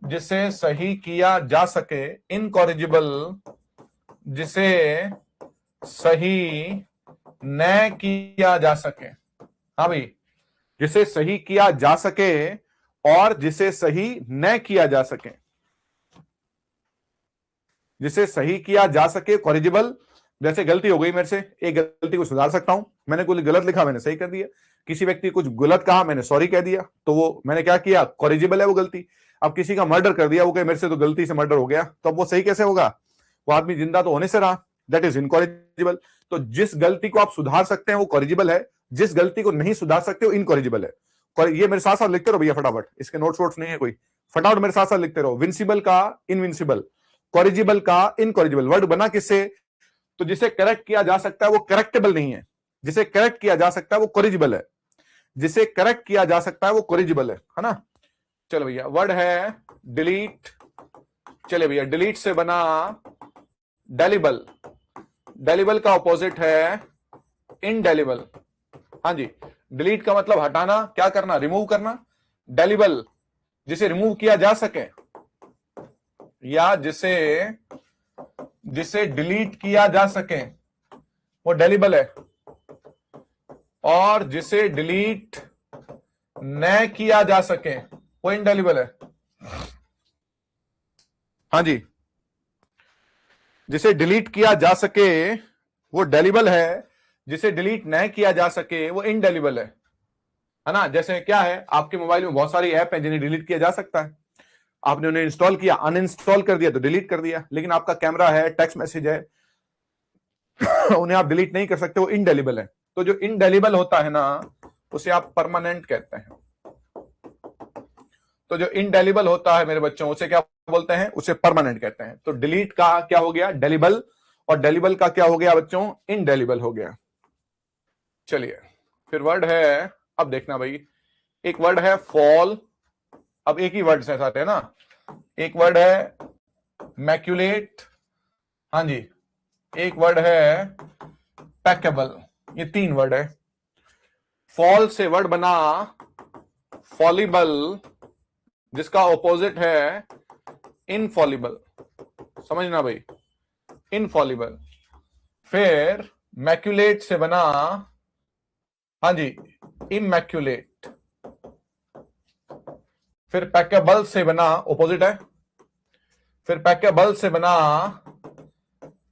जिसे सही किया जा सके, इनकॉरिजिबल जिसे सही न किया जा सके। हाँ भाई, जिसे सही किया जा सके और जिसे सही न किया जा सके। जिसे सही किया जा सके कॉरिजिबल, जैसे गलती हो गई मेरे से, एक गलती को सुधार सकता हूं, मैंने कुछ गलत लिखा मैंने सही कर दिया, किसी व्यक्ति कुछ गलत कहा मैंने सॉरी कह दिया, तो वो मैंने क्या किया, कॉरिजिबल है वो गलती। अब किसी का मर्डर कर दिया, वो कहे मेरे से तो गलती से मर्डर हो गया, तो अब वो सही कैसे होगा, वो आदमी जिंदा तो होने से रहा, दैट इज इनकॉरिजिबल। तो जिस गलती को आप सुधार सकते हैं वो कॉरिजिबल है, जिस गलती को नहीं सुधार सकते वो इनकॉरिजिबल है। ये मेरे साथ साथ लिखते रहो भैया फटाफट, इसके नोट्स वोट्स नहीं है कोई, फटाफट मेरे साथ साथ लिखते रहो। विंसिबल का इनविंसिबल, कॉरिजिबल का इनकॉरिजिबल। वर्ड बना किससे, तो जिसे करेक्ट किया जा सकता है वो करेक्टेबल नहीं है, जिसे करेक्ट किया जा सकता है वो कॉरिजिबल है, जिसे करेक्ट किया जा सकता है वो कॉरिजिबल है ना। चलो भैया, वर्ड है डिलीट। चले भैया, डिलीट से बना डेलिबल। डेलिबल का ऑपोजिट है इनडेलिबल। हाँ जी, डिलीट का मतलब हटाना, क्या करना, रिमूव करना। डेलिबल जिसे रिमूव किया जा सके या जिसे डिलीट किया जा सके वो डेलिबल है, और जिसे डिलीट न किया जा सके वो इनडेलिबल है। हाँ जी, जिसे डिलीट किया जा सके वो डेलिबल है, जिसे डिलीट न किया जा सके वो इनडेलिबल है ना। जैसे क्या है, आपके मोबाइल में बहुत सारी ऐप है जिन्हें डिलीट किया जा सकता है, आपने उन्हें इंस्टॉल किया, अनइंस्टॉल कर दिया तो डिलीट कर दिया, लेकिन आपका कैमरा है, टेक्स्ट मैसेज है, उन्हें आप डिलीट नहीं कर सकते, वो इनडेलिबल है। तो जो इनडेलिबल होता है ना उसे आप परमानेंट कहते हैं। तो जो इनडेलिबल होता है मेरे बच्चों उसे क्या बोलते हैं, उसे परमानेंट कहते हैं। तो डिलीट का क्या हो गया, डेलिबल, और डेलिबल का क्या हो गया बच्चों, इनडेलिबल हो गया। चलिए फिर वर्ड है, अब देखना भाई, एक वर्ड है फॉल। अब एक ही वर्ड से साथ है ना, एक वर्ड है मैक्यूलेट, हाँ जी, एक वर्ड है पैकेबल, ये तीन वर्ड है। फॉल से वर्ड बना फॉलिबल, जिसका ऑपोजिट है इनफॉलिबल, समझना भाई, इनफॉलिबल। फिर मैक्यूलेट से बना, हाँ जी, इमैक्यूलेट। फिर पैकेबल से बना, ऑपोजिट है, फिर पैकेबल से बना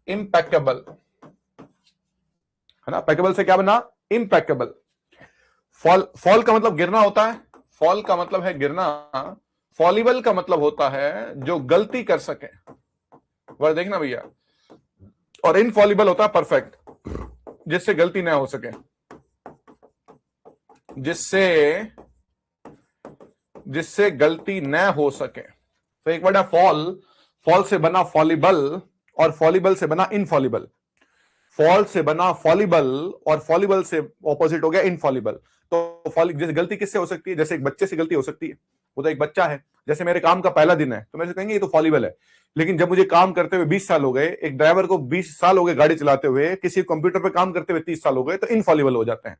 इम्पैकेबल, है ना। पैकेबल से क्या बना, इम्पैकेबल। फॉल का मतलब गिरना होता है, फॉल का मतलब है गिरना। फॉलिबल का मतलब होता है जो गलती कर सके, वर्ड देखना भैया। और इनफॉलिबल होता है परफेक्ट, जिससे गलती ना हो सके, जिससे गलती न हो सके। तो एक वर्ड है फॉल, फॉल से बना फॉलिबल और फॉलिबल से बना इनफॉलिबल। फॉल से बना फॉलिबल और फॉलिबल से ऑपोजिट हो गया इनफॉलिबल। तो जैसे गलती किससे हो सकती है, जैसे एक बच्चे से गलती हो सकती है, वो तो एक बच्चा है। जैसे मेरे काम का पहला दिन है तो मेरे से कहेंगे ये तो फॉलिबल है, लेकिन जब मुझे काम करते हुए 20 साल हो गए, एक ड्राइवर को 20 साल हो गए गाड़ी चलाते हुए, किसी कंप्यूटर पर काम करते हुए 30 साल हो गए, तो इनफॉलिबल हो जाते हैं।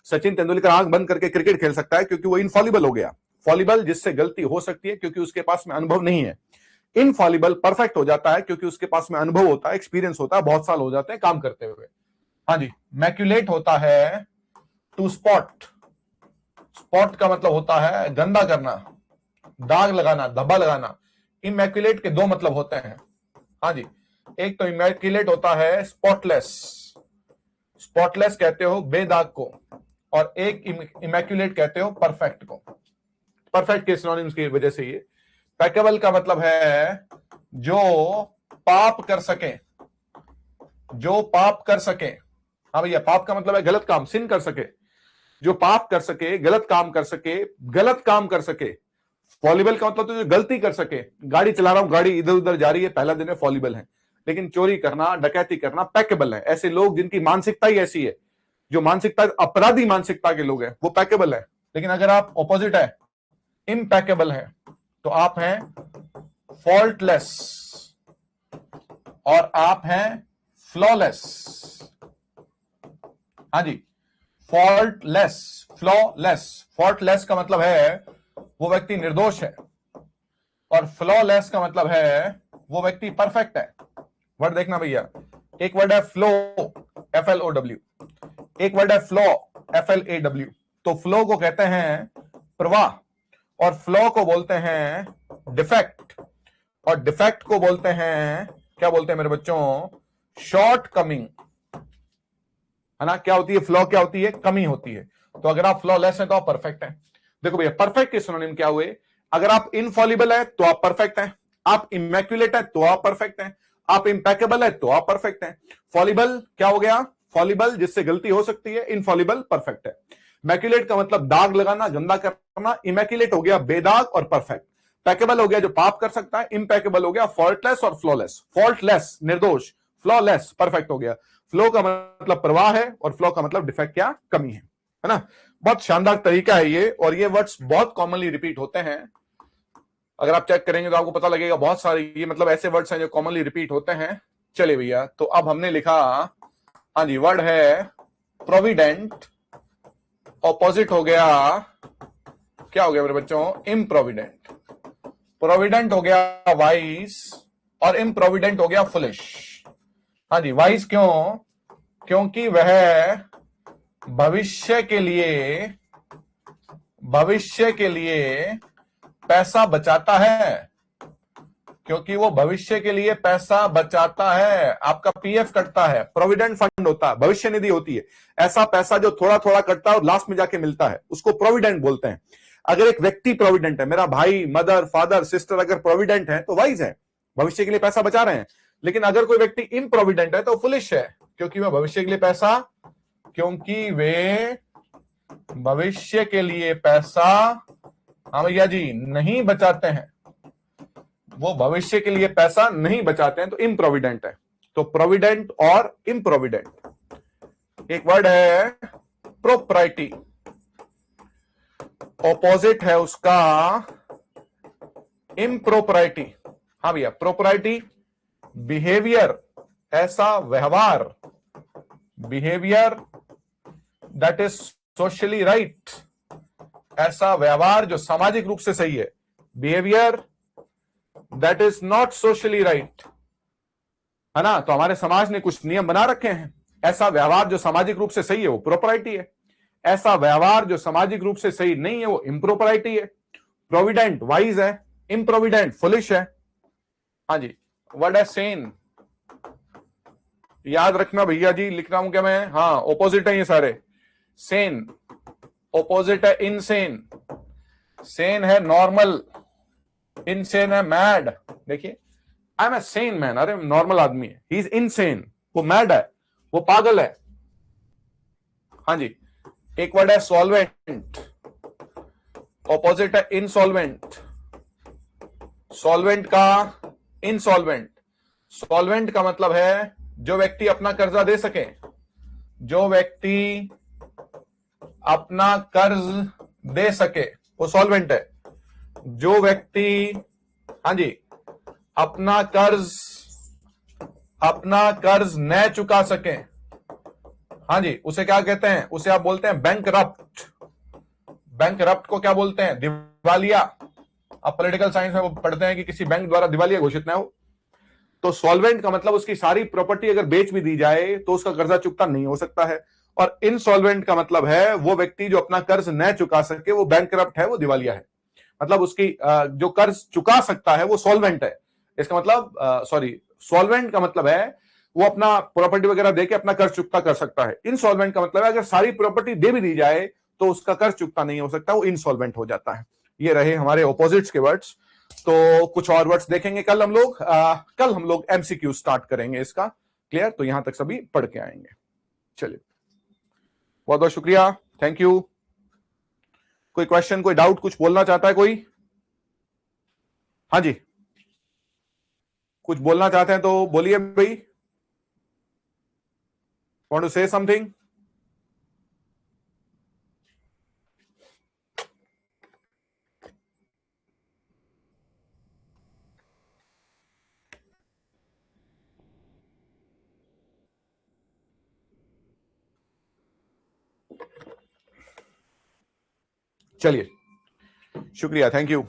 सचिन तेंदुलकर आंख बंद करके क्रिकेट खेल सकता है क्योंकि वो इनफॉलिबल हो गया। फॉलिबल जिससे गलती हो सकती है क्योंकि उसके पास में अनुभव नहीं है। इनफॉलिबल परफेक्ट हो जाता है क्योंकि उसके पास में अनुभव होता है, एक्सपीरियंस होता है, बहुत साल हो जाते हैं काम करते हुए। हाँ जी, मैक्यूलेट होता है टू स्पॉट। स्पॉट का मतलब होता है गंदा करना, दाग लगाना, धब्बा लगाना। इमैक्यूलेट के दो मतलब होते हैं। हाँ जी, एक तो इमैक्यूलेट होता है स्पॉटलेस, स्पॉटलेस कहते हो बेदाग को, और एक इमैक्यूलेट कहते हो परफेक्ट को। परफेक्ट के सिनोनिम्स की वजह से ये। पैकेबल का मतलब है जो पाप कर सके, जो पाप कर सके। हाँ भैया, पाप का मतलब है गलत काम, सिन कर सके, जो पाप कर सके, गलत काम कर सके, गलत काम कर सके। फॉलिबल का मतलब तो जो गलती कर सके, गाड़ी चला रहा हूं, गाड़ी इधर उधर जा रही है, पहला दिन है, फॉलिबल है। लेकिन चोरी करना, डकैती करना पैकेबल है। ऐसे लोग जिनकी मानसिकता ही ऐसी है जो मानसिकता अपराधी मानसिकता के लोग हैं वो पैकेबल है, लेकिन अगर आप ऑपोजिट है, इम्पैकेबल है, तो आप हैं फॉल्टलेस और आप हैं फ्लॉलेस। हाँ जी, फॉल्टलेस, फ्लॉलेस। फॉल्टलेस का मतलब है वो व्यक्ति निर्दोष है, और फ्लॉलेस का मतलब है वो व्यक्ति परफेक्ट है। वर्ड देखना भैया, एक वर्ड है फ्लो, FLOW, एक वर्ड है फ्लॉ, FLAW। तो फ्लो को कहते हैं प्रवाह, और फ्लॉ को बोलते हैं डिफेक्ट, और डिफेक्ट को बोलते हैं, क्या बोलते हैं मेरे बच्चों, शॉर्ट कमिंग, है ना। क्या होती है फ्लॉ, क्या होती है, कमी होती है। तो अगर आप फ्लॉलेस हैं तो आप परफेक्ट हैं। देखो भैया, परफेक्ट के सिनोनिम क्या हुए, अगर आप इनफॉलिबल है तो आप परफेक्ट हैं, आप इमैक्युलेट है तो आप परफेक्ट हैं, आप इम्पैकेबल है तो आप परफेक्ट हैं। फॉलिबल क्या हो गया, फॉलिबल जिससे गलती हो सकती है, इनफॉलिबल परफेक्ट है। मैक्युलेट का मतलब दाग लगाना, गंदा करना, इमैक्युलेट हो गया बेदाग और परफेक्ट। पैकेबल हो गया जो पाप कर सकता है, इम्पैकेबल हो गया फॉल्टलेस और फ्लॉलेस। फॉल्टलेस निर्दोष, फ्लॉलेस परफेक्ट हो गया। फ्लो का मतलब प्रवाह है और फ्लो का मतलब डिफेक्ट, क्या, कमी है ना। बहुत शानदार तरीका है ये, और ये वर्ड्स बहुत कॉमनली रिपीट होते हैं। अगर आप चेक करेंगे तो आपको पता लगेगा बहुत सारे ये मतलब ऐसे वर्ड्स हैं जो कॉमनली रिपीट होते हैं। चलिए भैया, तो अब हमने लिखा, हाँ जी, वर्ड है प्रोविडेंट, ऑपोजिट हो गया, क्या हो गया मेरे बच्चों, इम्प्रोविडेंट। प्रोविडेंट हो गया वाइस और इम्प्रोविडेंट हो गया फुलिश। हाँ जी, वाइस क्यों, क्योंकि वह भविष्य के लिए पैसा बचाता है, क्योंकि वो भविष्य के लिए पैसा बचाता है। आपका PF कटता है, प्रोविडेंट फंड होता है, भविष्य निधि होती है, ऐसा पैसा जो थोड़ा थोड़ा कटता है और लास्ट में जाके मिलता है, उसको प्रोविडेंट बोलते हैं। अगर एक व्यक्ति प्रोविडेंट है, मेरा भाई, मदर, फादर, सिस्टर अगर प्रोविडेंट है तो वाइज है, भविष्य के लिए पैसा बचा रहे हैं। लेकिन अगर कोई व्यक्ति इम्प्रोविडेंट है तो फुलिश है, क्योंकि वह भविष्य के लिए पैसा, क्योंकि वे भविष्य के लिए पैसा, हाँ भैया जी, नहीं बचाते हैं, वो भविष्य के लिए पैसा नहीं बचाते हैं, तो इम्प्रोविडेंट है। तो प्रोविडेंट और इम्प्रोविडेंट। एक वर्ड है प्रोप्राइटी, ऑपोजिट है उसका इम्प्रोप्राइटी। हाँ भैया, प्रोप्राइटी बिहेवियर, ऐसा व्यवहार, behaviour that is socially right, ऐसा व्यवहार जो सामाजिक रूप से सही है। Behaviour that is not socially right, है ना। तो हमारे समाज ने कुछ नियम बना रखे हैं, ऐसा व्यवहार जो सामाजिक रूप से सही है वो प्रोप्राइटी है, ऐसा व्यवहार जो सामाजिक रूप से सही नहीं है वो इम्प्रोप्राइटी है। प्रोविडेंट वाइज है, इम्प्रोविडेंट फुलिश है। हाँ जी, वर्ड है सेन, याद रखना भैया जी, लिख रहा हूं क्या मैं, हाँ ऑपोजिट है ये सारे। सेन ऑपोजिट है इनसेन, सेन है नॉर्मल, इनसेन है मैड। देखिए, I am a sane man, अरे नॉर्मल आदमी है, ही इज इनसेन, वो मैड है, वो पागल है। हाँ जी, एक वर्ड है सॉल्वेंट, ऑपोजिट है इंसॉल्वेंट। सॉल्वेंट का इंसॉल्वेंट, सॉल्वेंट का मतलब है जो व्यक्ति अपना कर्जा दे सके, जो व्यक्ति अपना कर्ज दे सके वो सॉल्वेंट है। जो व्यक्ति, हाँ जी, अपना कर्ज न चुका सके, हाँ जी, उसे क्या कहते हैं, उसे आप बोलते हैं बैंकरप्ट। बैंकरप्ट को क्या बोलते हैं, दिवालिया। आप पॉलिटिकल साइंस में वो पढ़ते हैं कि किसी बैंक द्वारा दिवालिया घोषित न हो। तो सॉल्वेंट का मतलब उसकी सारी प्रॉपर्टी अगर बेच भी दी जाए तो उसका कर्जा चुकता नहीं हो सकता है। और इनसॉल्वेंट का मतलब है वो व्यक्ति जो अपना कर्ज न चुका सके, वो बैंकरप्ट है, वो दिवालिया है। मतलब उसकी जो कर्ज चुका सकता है वो सॉल्वेंट है। इसका मतलब सॉरी, सॉल्वेंट का मतलब है वो अपना प्रॉपर्टी वगैरह देके अपना कर्ज चुकता कर सकता है। इनसॉल्वेंट का मतलब है अगर सारी प्रॉपर्टी दे भी दी जाए तो उसका कर्ज चुकता नहीं हो सकता, वो इनसॉल्वेंट हो जाता है। ये रहे हमारे ऑपोजिट्स के वर्ड्स। तो कुछ और वर्ड्स देखेंगे कल हम लोग MCQ स्टार्ट करेंगे इसका। क्लियर, तो यहां तक सभी पढ़ के आएंगे। चलिए, बहुत बहुत शुक्रिया, थैंक यू। कोई क्वेश्चन, कोई डाउट, कुछ बोलना चाहता है कोई? हाँ जी, कुछ बोलना चाहते हैं तो बोलिए भाई। Want to say something? चलिए, शुक्रिया, थैंक यू।